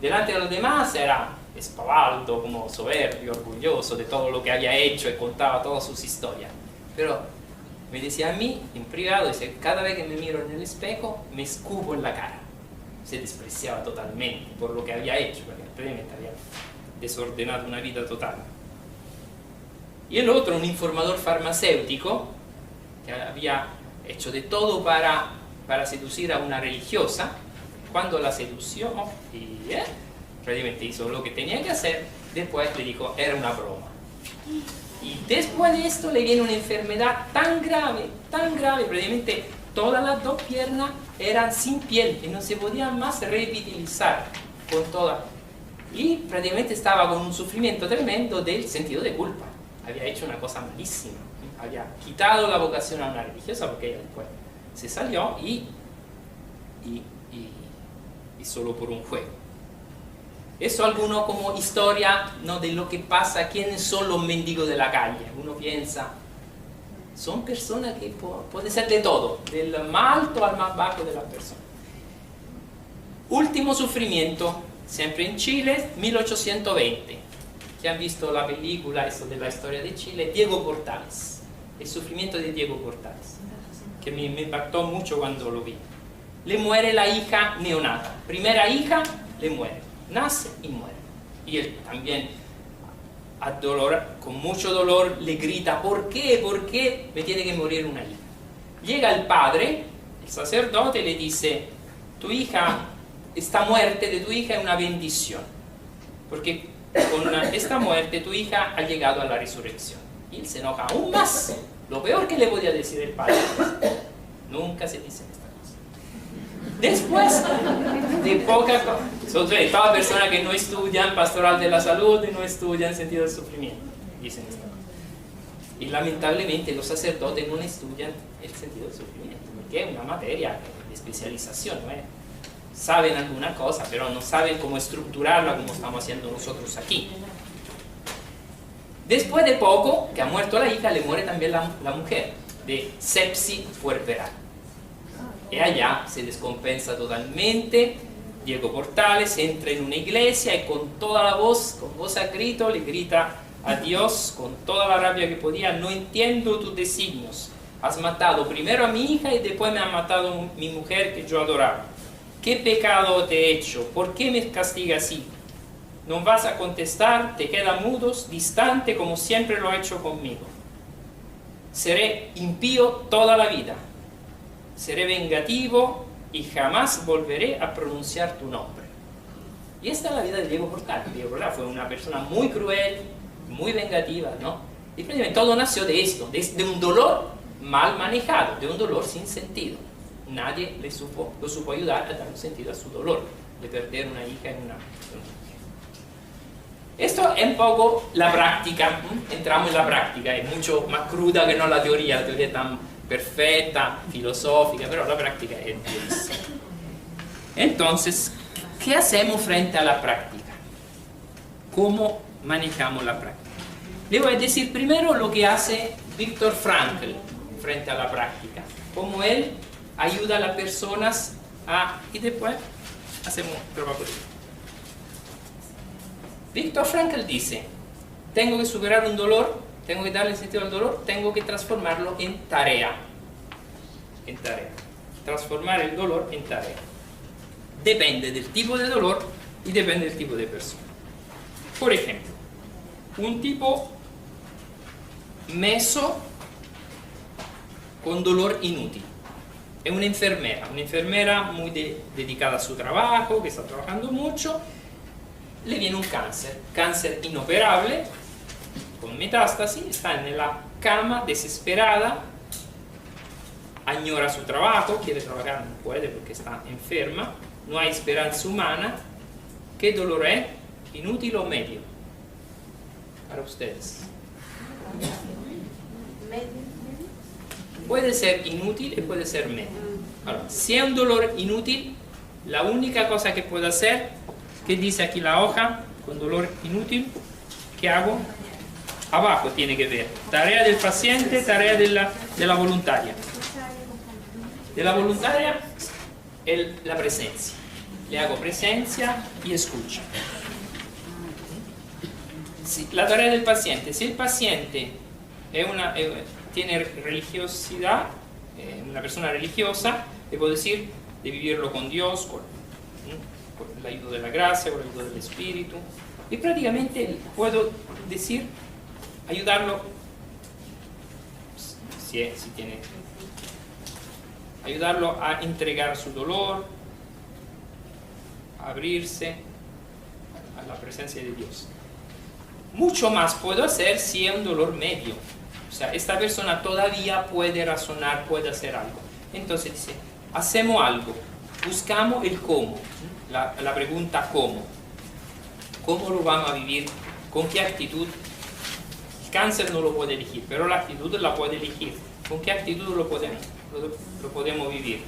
delante de los demás era espavaldo, como soberbio, orgulloso de todo lo que había hecho y contaba todas sus historias, pero Me decía a mí, en privado, dice, cada vez que me miro en el espejo, me escupo en la cara. Se despreciaba totalmente por lo que había hecho, porque realmente había desordenado una vida total. Y el otro, un informador farmacéutico, que había hecho de todo para seducir a una religiosa. Cuando la sedució y realmente hizo lo que tenía que hacer, después le dijo, era una broma. Y después de esto le viene una enfermedad tan grave, prácticamente todas las dos piernas eran sin piel y no se podían más revitalizar con toda. Y prácticamente estaba con un sufrimiento tremendo del sentido de culpa. Había hecho una cosa malísima. Había quitado la vocación a una religiosa porque ella después se salió y solo por un juego. Eso alguno como historia, ¿no?, de lo que pasa, quiénes son los mendigos de la calle. Uno piensa, son personas que pueden ser de todo, del más alto al más bajo de las personas. Último sufrimiento, siempre en Chile, 1820. Que han visto la película, eso de la historia de Chile, Diego Portales. El sufrimiento de Diego Portales, que me impactó mucho cuando lo vi. Le muere la hija neonata. Primera hija, le muere. Nace y muere. Y él también, con mucho dolor, le grita, ¿por qué? ¿Por qué me tiene que morir una hija? Llega el padre, el sacerdote, y le dice, tu hija, esta muerte de tu hija es una bendición. Porque con esta muerte tu hija ha llegado a la resurrección. Y él se enoja aún más. Lo peor que le podía decir el padre. Nunca se dice esta cosa. Después de poca cosa, todas personas que no estudian pastoral de la salud y no estudian sentido del sufrimiento, dicen esta cosa. Y lamentablemente los sacerdotes no estudian el sentido del sufrimiento, porque es una materia de especialización, ¿no? Saben alguna cosa, pero no saben cómo estructurarla como estamos haciendo nosotros aquí. Después de poco, que ha muerto la hija, le muere también la mujer, de sepsis puerperal. Y allá se descompensa totalmente. Diego Portales entra en una iglesia y con toda la voz, con voz a grito, le grita a Dios con toda la rabia que podía, no entiendo tus designios. Has matado primero a mi hija y después me ha matado mi mujer que yo adoraba. ¿Qué pecado te he hecho? ¿Por qué me castigas así? No vas a contestar, te quedas mudos, distante como siempre lo ha hecho conmigo. Seré impío toda la vida. Seré vengativo y jamás volveré a pronunciar tu nombre. Y esta es la vida de Diego Portales. Diego Portales fue una persona muy cruel, muy vengativa, ¿no? Y prácticamente todo nació de esto, de un dolor mal manejado, de un dolor sin sentido. Nadie lo supo ayudar a dar un sentido a su dolor de perder una hija en una mujer. Esto es un poco la práctica, entramos en la práctica, es mucho más cruda que no la teoría es tan perfecta, filosófica, pero la práctica es durísima. Entonces, ¿qué hacemos frente a la práctica? ¿Cómo manejamos la práctica? Le voy a decir primero lo que hace Viktor Frankl frente a la práctica, cómo él ayuda a las personas y después hacemos prueba por ello. Viktor Frankl dice, tengo que superar un dolor, tengo que darle sentido al dolor, tengo que transformarlo en tarea. En tarea. Transformar el dolor en tarea. Depende del tipo de dolor y depende del tipo de persona. Por ejemplo, un tipo meso con dolor inútil. Es una enfermera muy dedicada a su trabajo, que está trabajando mucho, le viene un cáncer inoperable, con metástasis, está en la cama desesperada, añora su trabajo, quiere trabajar, no puede porque está enferma, no hay esperanza humana. ¿Qué dolor es? ¿Inútil o medio? Para ustedes. Puede ser inútil y puede ser medio. Ahora, si es un dolor inútil, la única cosa que puedo hacer, que dice aquí la hoja, con dolor inútil, ¿qué hago? Abajo tiene que ver, tarea del paciente, tarea de la voluntaria. De la voluntaria, la presencia. Le hago presencia y escucha. La tarea del paciente, si el paciente es tiene religiosidad, una persona religiosa, le puedo decir de vivirlo con Dios, con el ayuda de la gracia, con el ayuda del Espíritu. Y prácticamente puedo decir, ayudarlo, si tiene, ayudarlo a entregar su dolor, a abrirse a la presencia de Dios. Mucho más puedo hacer si es un dolor medio. O sea, esta persona todavía puede razonar, puede hacer algo. Entonces dice, hacemos algo, buscamos el cómo, la pregunta cómo. ¿Cómo lo vamos a vivir? ¿Con qué actitud? El cáncer no lo puede elegir, pero la actitud la puede elegir. ¿Con qué actitud lo podemos vivir?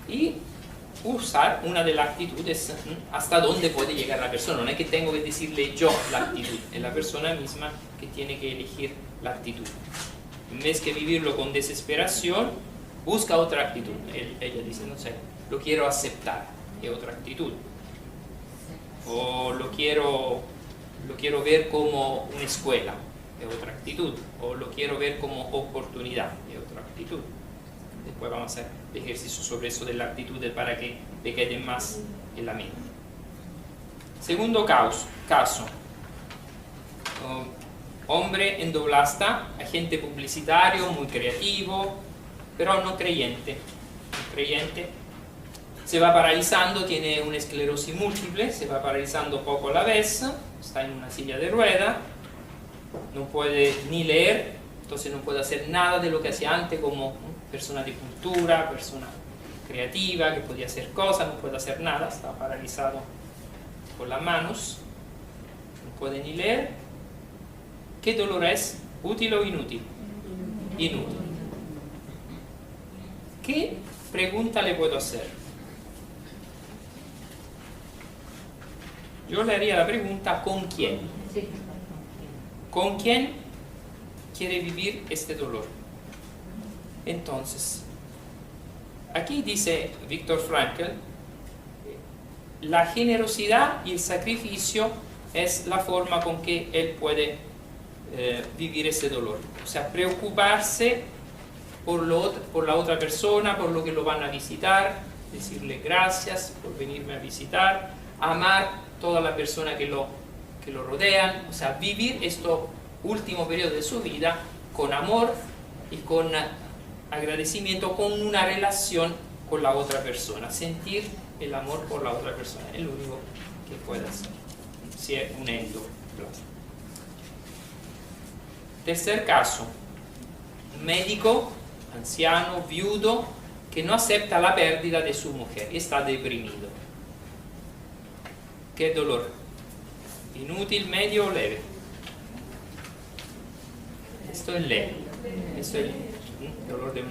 Y usar una de las actitudes hasta dónde puede llegar la persona. No es que tengo que decirle yo la actitud, es la persona misma que tiene que elegir la actitud. En vez de vivirlo con desesperación, busca otra actitud. Ella dice, no sé, lo quiero aceptar, es otra actitud. O lo quiero ver como una escuela, es otra actitud. O lo quiero ver como oportunidad, es otra actitud. Después vamos a hacer ejercicio sobre eso de la actitud para que le quede más en la mente. Segundo caso. Hombre endoblasta, agente publicitario, muy creativo, pero no creyente. Se va paralizando, tiene una esclerosis múltiple, se va paralizando poco a la vez, está en una silla de rueda, no puede ni leer, entonces no puede hacer nada de lo que hacía antes como persona de cultura, persona creativa, que podía hacer cosas, no puede hacer nada, está paralizado con las manos, no puede ni leer. ¿Qué dolor es? ¿Útil o inútil? Inútil. ¿Qué pregunta le puedo hacer? Yo le haría la pregunta, ¿con quién? ¿Con quién quiere vivir este dolor? Entonces, aquí dice Viktor Frankl, la generosidad y el sacrificio es la forma con que él puede vivir ese dolor. O sea, preocuparse por la otra persona, por lo que lo van a visitar, decirle gracias por venirme a visitar, amar todas las personas que lo rodean, o sea, vivir este último periodo de su vida con amor y con agradecimiento, con una relación con la otra persona, sentir el amor por la otra persona, es lo único que puede hacer, si es un endoblasta. Tercer caso, un médico, anciano, viudo, que no acepta la pérdida de su mujer y está deprimido. ¿Qué dolor? ¿Inútil, medio o leve? Esto es leve. Esto es el dolor de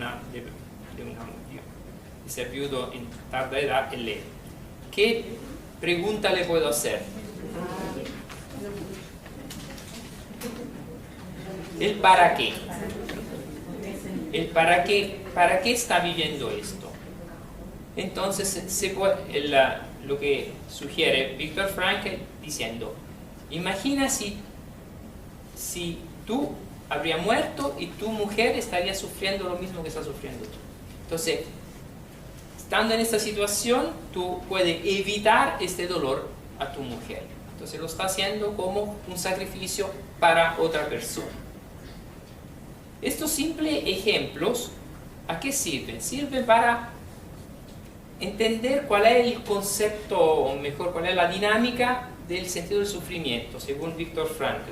ser viudo en tarda edad, es leve. ¿Qué pregunta le puedo hacer? El para qué. El para qué está viviendo esto. Entonces, lo que sugiere Viktor Frankl diciendo, imagina si tú habrías muerto y tu mujer estaría sufriendo lo mismo que estás sufriendo tú. Entonces, estando en esta situación, tú puedes evitar este dolor a tu mujer. Entonces lo está haciendo como un sacrificio para otra persona. Estos simples ejemplos, ¿a qué sirven? Sirven para entender cuál es el concepto, o mejor, cuál es la dinámica del sentido del sufrimiento, según Viktor Frankl.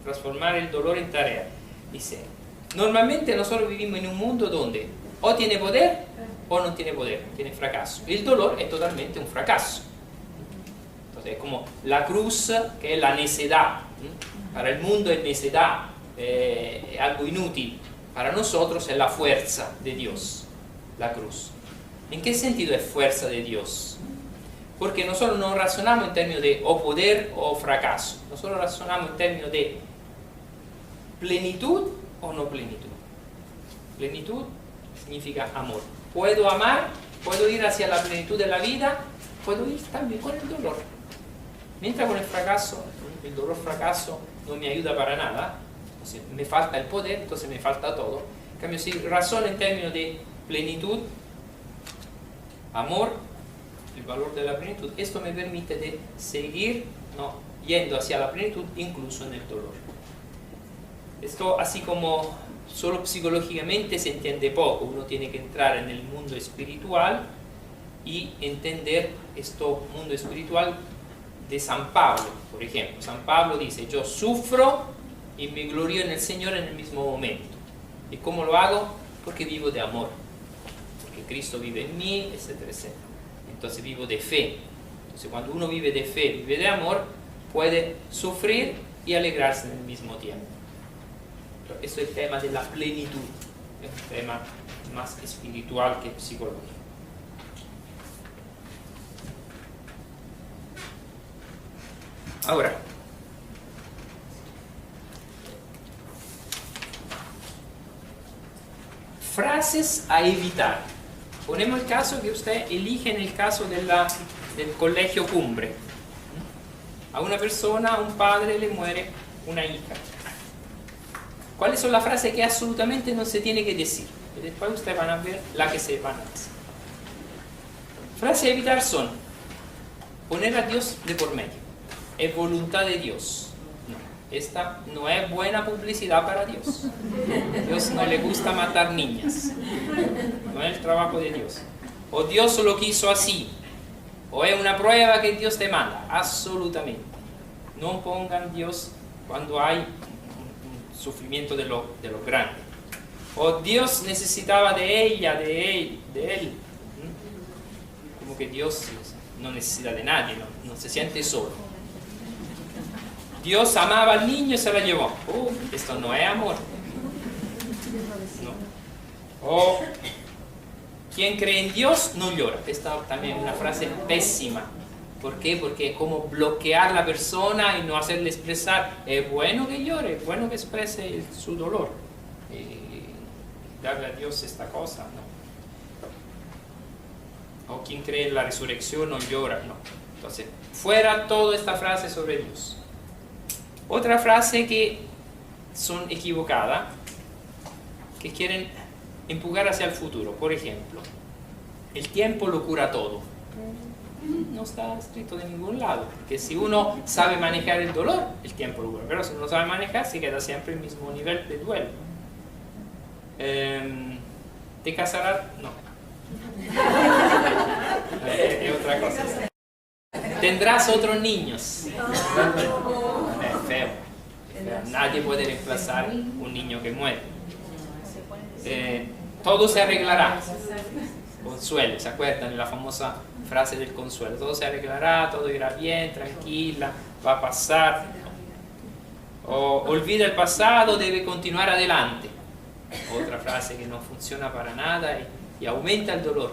Transformar el dolor en tarea. Dice, normalmente nosotros vivimos en un mundo donde o tiene poder o no tiene poder, tiene fracaso. El dolor es totalmente un fracaso. Entonces es como la cruz, que es la necedad. Para el mundo es necedad, es algo inútil. Para nosotros es la fuerza de Dios, la cruz. ¿En qué sentido es fuerza de Dios? Porque nosotros no razonamos en términos de o poder o fracaso. Nosotros razonamos en términos de plenitud o no plenitud. Plenitud significa amor. Puedo amar, puedo ir hacia la plenitud de la vida, puedo ir también con el dolor. Mientras con el fracaso, el dolor fracaso no me ayuda para nada, Si me falta el poder, entonces me falta todo. En cambio, si razono en términos de plenitud, amor, el valor de la plenitud, esto me permite de seguir, ¿no?, yendo hacia la plenitud incluso en el dolor. Esto, así como solo psicológicamente se entiende poco, uno tiene que entrar en el mundo espiritual y entender este mundo espiritual de San Pablo, por ejemplo. San Pablo dice: yo sufro y me glorío en el Señor en el mismo momento. ¿Y cómo lo hago? Porque vivo de amor, porque Cristo vive en mí, etcétera, etcétera. Entonces vivo de fe. Entonces cuando uno vive de fe, vive de amor, puede sufrir y alegrarse en el mismo tiempo. Eso es el tema de la plenitud, es un tema más espiritual que psicológico. Ahora, frases a evitar. Ponemos el caso que usted elige en el caso del colegio Cumbre. A una persona, a un padre le muere una hija. ¿Cuáles son las frases que absolutamente no se tiene que decir? Y después ustedes van a ver la que se van a decir. Frases a evitar son: poner a Dios de por medio. Es voluntad de Dios. No, esta no es buena publicidad para Dios. Dios no le gusta matar niñas. No es el trabajo de Dios. O Dios lo quiso así. O es una prueba que Dios te manda. Absolutamente. No pongan Dios cuando hay un sufrimiento de lo grande. O Dios necesitaba de ella, de él. Como que Dios no necesita de nadie, no se siente solo. Dios amaba al niño y se lo llevó. Esto no es amor. No. O quien cree en Dios no llora. Esta también es una frase pésima. ¿Por qué? Porque es como bloquear a la persona y no hacerle expresar. Es bueno que llore, es bueno que exprese su dolor. Darle a Dios esta cosa, no. O quien cree en la resurrección no llora, no. Entonces, fuera toda esta frase sobre Dios. Otra frase que son equivocadas, que quieren empujar hacia el futuro. Por ejemplo, el tiempo lo cura todo. No está escrito de ningún lado, porque si uno sabe manejar el dolor, el tiempo lo cura, pero si no sabe manejar, se queda siempre en el mismo nivel de duelo. ¿Te casarás? No. Es otra cosa. ¿Tendrás otros niños? Es feo. Nadie puede reemplazar un niño que muere. Todo se arreglará. Consuelo, ¿se acuerdan de la famosa frase del Consuelo? Todo se arreglará, todo irá bien, tranquila, va a pasar. O olvida el pasado, debe continuar adelante. Otra frase que no funciona para nada y aumenta el dolor.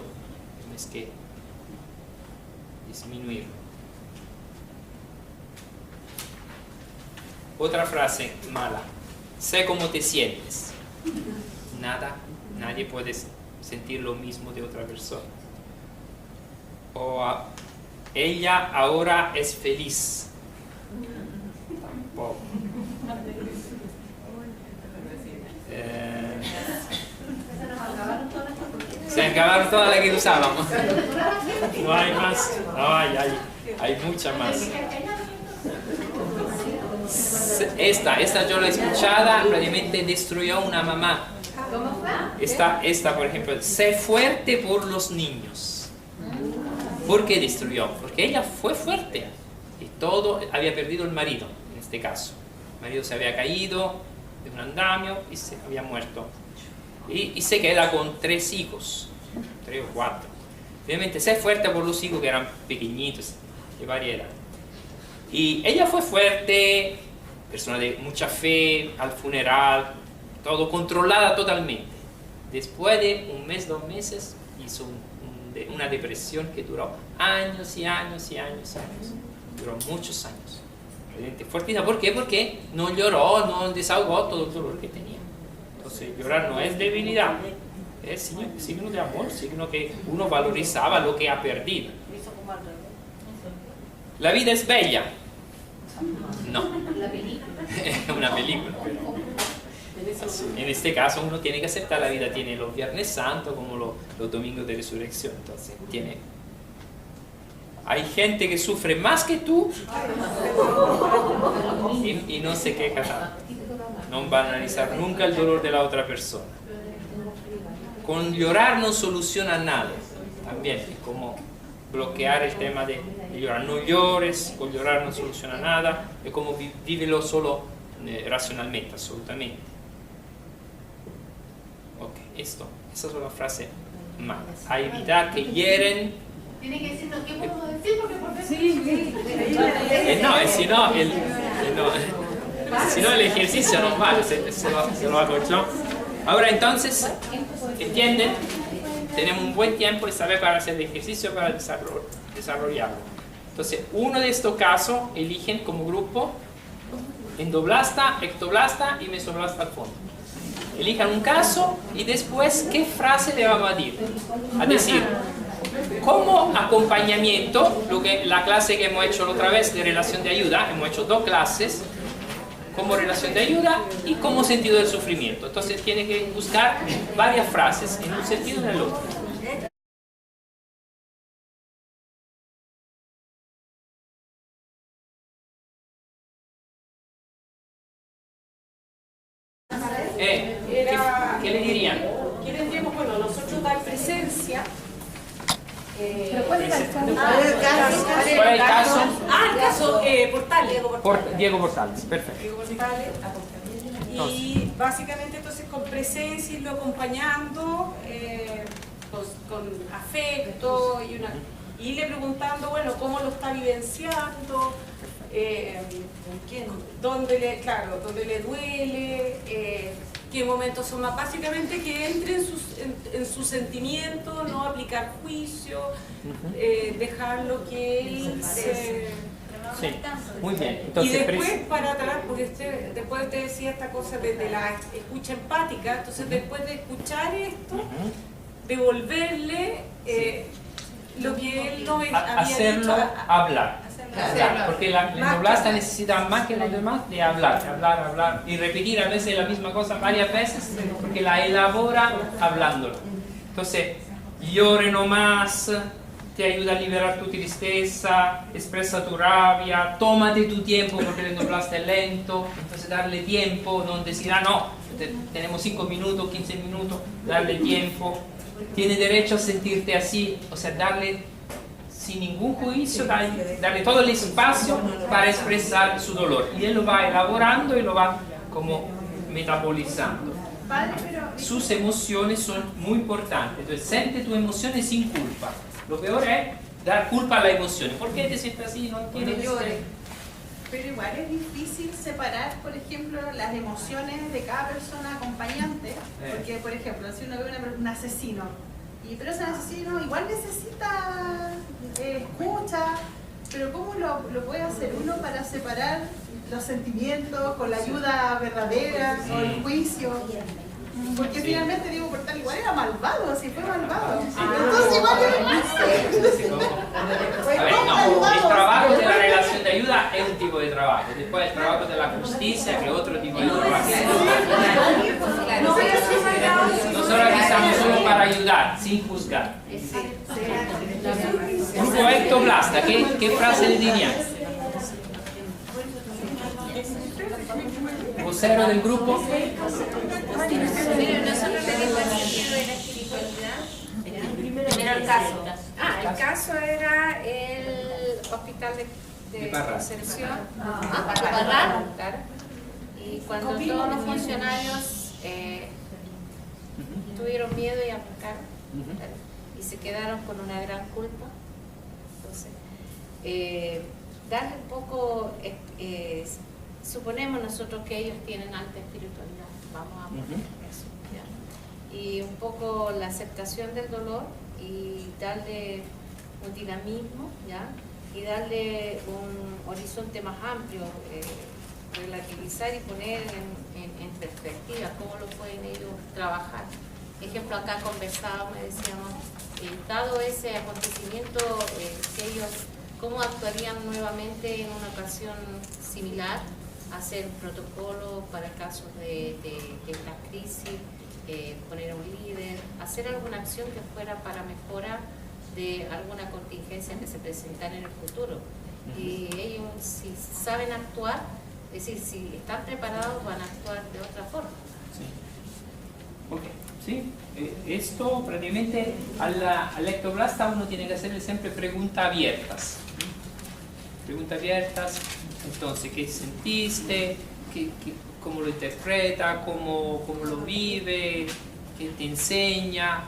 Es que disminuirlo. Otra frase mala: sé cómo te sientes. Nadie puede sentir lo mismo de otra persona. O ella ahora es feliz. Tampoco. Se acabaron todas las que usábamos. No hay más. No, hay muchas más. Esta yo la he escuchada, realmente destruyó una mamá. Esta, por ejemplo: sé fuerte por los niños. ¿Por qué destruyó? Porque ella fue fuerte y todo, había perdido el marido, en este caso. El marido se había caído de un andamio y se había muerto. Y se queda con 3 hijos, 3 o 4. Obviamente, sé fuerte por los hijos que eran pequeñitos, de variedad. Y ella fue fuerte, persona de mucha fe, al funeral, todo controlada totalmente. Después de un mes, 2 meses, hizo una depresión que duró años y años y años y años. Duró muchos años. Realmente fuertísima. ¿Por qué? Porque no lloró, no desahogó todo el dolor que tenía. Entonces, llorar no es debilidad, es signo de amor, signo que uno valorizaba lo que ha perdido. ¿La vida es bella? No. Es una película, pero En este caso uno tiene que aceptar, la vida tiene los Viernes Santos como los domingos de resurrección, entonces hay gente que sufre más que tú y no se queja tanto. No van a analizar nunca el dolor de la otra persona. Con llorar no soluciona nada. También es como bloquear el tema de llorar. No llores, con llorar no soluciona nada. Es como vívelo solo racionalmente, absolutamente. Ok, esa es una frase mala. A evitar que hieren. Tiene que decirnos qué podemos decir porque por qué. Si no el ejercicio no vale, se lo hago yo. Ahora entonces, ¿entienden? Tenemos un buen tiempo esta vez para hacer el ejercicio, para desarrollarlo. Entonces, uno de estos casos eligen como grupo endoblasta, ectoblasta y mesoblasta al fondo. Elijan un caso y después, ¿qué frase le vamos a decir? A decir, como acompañamiento, la clase que hemos hecho la otra vez de relación de ayuda, hemos hecho 2 clases, como relación de ayuda y como sentido del sufrimiento. Entonces tiene que buscar varias frases en un sentido y en el otro. ¿Qué le dirían? ¿Qué tendríamos? Bueno, nosotros dar presencia. ¿Cuál es el caso? ¿Cuál es el caso? El caso Portales. Diego Portales, perfecto. Diego Portales. Y básicamente entonces con presencia, irlo acompañando, con afecto y irle preguntando, bueno, cómo lo está vivenciando, dónde le duele, qué momentos son más, básicamente que entre en su sentimiento, no aplicar juicio, dejarlo que él se... Sí, muy bien. Entonces, y después para atrás, porque después te decía esta cosa de la escucha empática, entonces después de escuchar esto, devolverle lo que él no había hacerlo dicho. hablar. Porque la endoblasta necesita más que los demás de hablar y repetir a veces la misma cosa varias veces porque la elabora hablándolo. Entonces, llore nomás, te ayuda a liberar tu tristeza, expresa tu rabia, tómate tu tiempo porque el endoblasta es lento, entonces darle tiempo, no decir, no, tenemos 5 minutos, 15 minutos, darle tiempo, tiene derecho a sentirte así, o sea, darle sin ningún juicio, darle todo el espacio para expresar su dolor. Y él lo va elaborando y lo va como metabolizando. Sus emociones son muy importantes. Entonces, siente tus emociones sin culpa. Lo peor es dar culpa a las emociones. ¿Por qué te sientes así? No entiendes. Pero igual es difícil separar, por ejemplo, las emociones de cada persona acompañante. Porque, por ejemplo, si uno ve un asesino, pero ese asesino igual necesita escucha, pero ¿cómo lo puede hacer uno para separar los sentimientos con la ayuda verdadera o el juicio? Porque finalmente Diego Portales igual era malvado, sí fue malvado. Entonces igual el trabajo de la relación de ayuda es un tipo de trabajo. Después el trabajo de la justicia, que es otro tipo de trabajo. Nosotros aquí estamos solo para ayudar, sin juzgar. Grupo ectoblasta, ¿qué frase le dirían? Vocero del grupo. Pero nosotros tenemos el sentido de la espiritualidad. Primero el caso. El caso era el hospital de Concepción, Parral, claro. Y cuando todos los funcionarios tuvieron miedo y arrancaron, y se quedaron con una gran culpa. Entonces, darle un poco, suponemos nosotros que ellos tienen alta espiritualidad, vamos a poner eso, ¿ya? Y un poco la aceptación del dolor y darle un dinamismo, ¿ya? Y darle un horizonte más amplio, relativizar y poner en perspectiva cómo lo pueden ellos trabajar. Ejemplo, acá conversábamos, decíamos, dado ese acontecimiento, que ellos, cómo actuarían nuevamente en una ocasión similar, hacer un protocolo para casos de esta crisis, poner a un líder, hacer alguna acción que fuera para mejora de alguna contingencia que se presentara en el futuro. Y ellos, si saben actuar, es decir, si están preparados, van a actuar de otra forma. Sí. Ok, sí. Esto prácticamente al ectoplasta uno tiene que hacerle siempre preguntas abiertas. Preguntas abiertas, entonces, ¿qué sentiste? ¿Cómo lo interpreta? ¿Cómo lo vive? ¿Qué te enseña?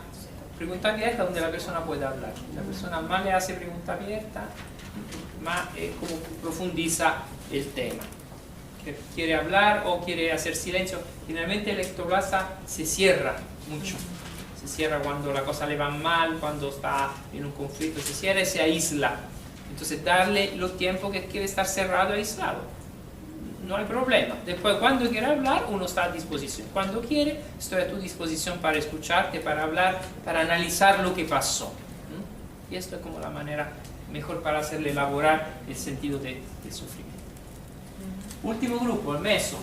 Pregunta abierta donde la persona puede hablar. La persona más le hace pregunta abierta, más como profundiza el tema. Quiere hablar o quiere hacer silencio. Generalmente el ectoplasta se cierra mucho. Se cierra cuando la cosa le va mal, cuando está en un conflicto, se cierra y se aísla. Entonces darle los tiempos que quiere estar cerrado e aislado. No hay problema. Después cuando quiere hablar, uno está a disposición. Cuando quiere, estoy a tu disposición para escucharte, para hablar, para analizar lo que pasó. Y esto es como la manera mejor para hacerle elaborar el sentido del sufrimiento. Último grupo, el meso.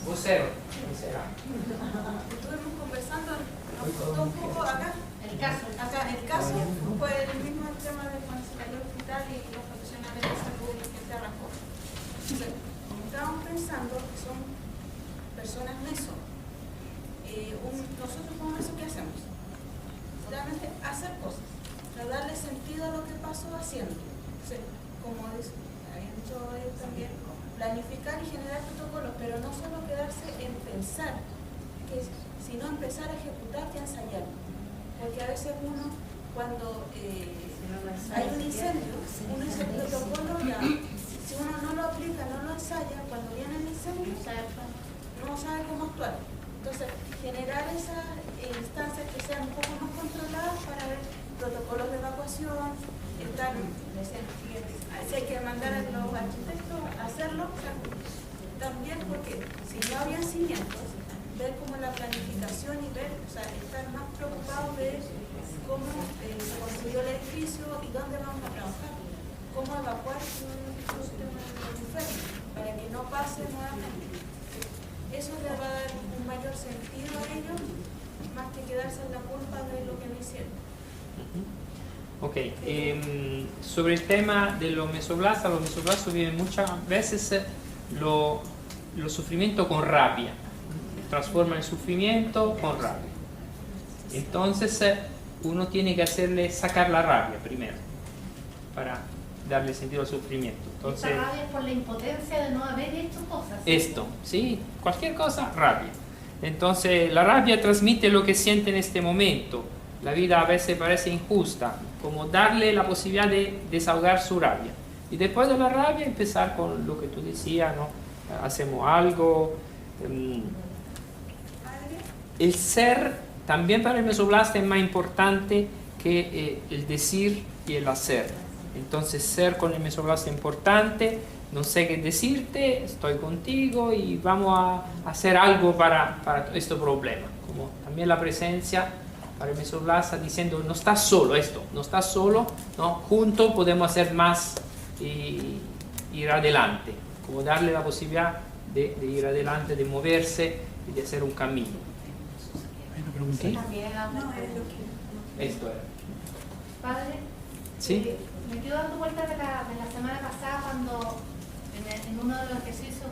Vocero. Estuvimos conversando, nos costó un poco acá. El caso fue el mismo tema de cuando se cayó el hospital y los profesionales de salud y la gente arrancó. Entonces, estábamos pensando que son personas meso. Nosotros como meso, ¿qué hacemos? Realmente hacer cosas, darle sentido a lo que pasó haciendo. Entonces, como habían dicho ellos también, planificar y generar protocolos, pero no solo quedarse en pensar, sino empezar a ejecutar y a ensayar. Porque a veces uno, cuando hay un incendio, uno dice el protocolo ya, si uno no lo aplica, no lo ensaya, cuando viene el incendio, no sabe cómo actuar. Entonces, generar esas instancias que sean un poco más controladas para ver protocolos de evacuación, si hay que mandar a los arquitectos a hacerlo, también porque si no había cimientos, ver como la planificación y ver, estar más preocupados de cómo se construyó el edificio y dónde vamos a trabajar, cómo evacuar un sistema enfermo para que no pase nuevamente. Eso le va a dar un mayor sentido a ellos, más que quedarse en la culpa de lo que no hicieron. Ok, sobre el tema de los mesoblastos viven muchas veces los sufrimientos con rabia, transforman el sufrimiento con rabia. Entonces uno tiene que hacerle sacar la rabia primero para darle sentido al sufrimiento. Entonces, esta rabia es por la impotencia de no haber hecho cosas. Esto, sí, cualquier cosa, rabia. Entonces la rabia transmite lo que siente en este momento. La vida a veces parece injusta, como darle la posibilidad de desahogar su rabia. Y después de la rabia empezar con lo que tú decías, ¿no? Hacemos algo. El ser, también para el mesoblasta es más importante que el decir y el hacer. Entonces ser con el mesoblasta es importante, no sé qué decirte, estoy contigo y vamos a hacer algo para este problema. Como también la presencia para el mesoblasta diciendo no estás solo no estás solo, ¿no? Juntos podemos hacer más y ir adelante, como darle la posibilidad de ir adelante, de moverse y de hacer un camino. ¿Sí? Esto era. Padre, ¿Sí? me quedo dando vueltas de la semana pasada cuando en uno de los ejercicios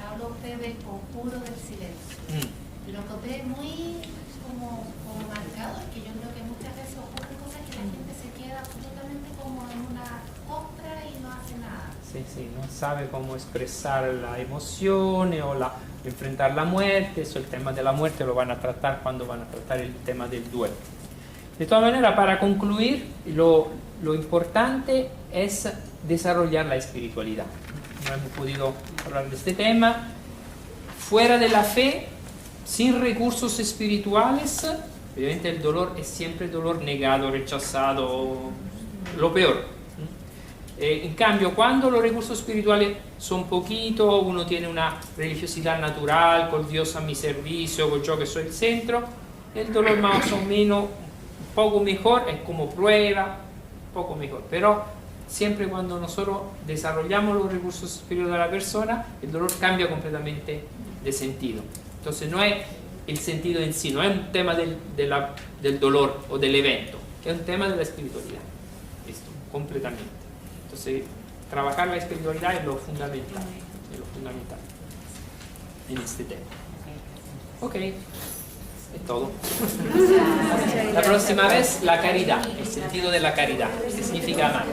habló usted del conjuro del silencio. Y lo encontré muy como marcado, que yo creo que muchas veces ocurren cosas que la gente se queda absolutamente como en una ostra y no hace nada. Sí, no sabe cómo expresar las emociones o enfrentar la muerte. Eso, el tema de la muerte lo van a tratar cuando van a tratar el tema del duelo. De todas maneras, para concluir, lo importante es desarrollar la espiritualidad. No hemos podido hablar de este tema. Fuera de la fe, sin recursos espirituales, obviamente el dolor es siempre dolor negado, rechazado, lo peor. En cambio, cuando los recursos espirituales son poquitos, uno tiene una religiosidad natural, con Dios a mi servicio, con yo que soy el centro, el dolor más o menos un poco mejor, es como prueba, un poco mejor. Pero siempre cuando nosotros desarrollamos los recursos superiores de la persona, el dolor cambia completamente de sentido. Entonces no es el sentido en sí, no es un tema del dolor o del evento, es un tema de la espiritualidad. Listo, completamente. Entonces, trabajar la espiritualidad es lo fundamental, en este tema. Ok, es todo. La próxima vez, la caridad, el sentido de la caridad, que significa amar.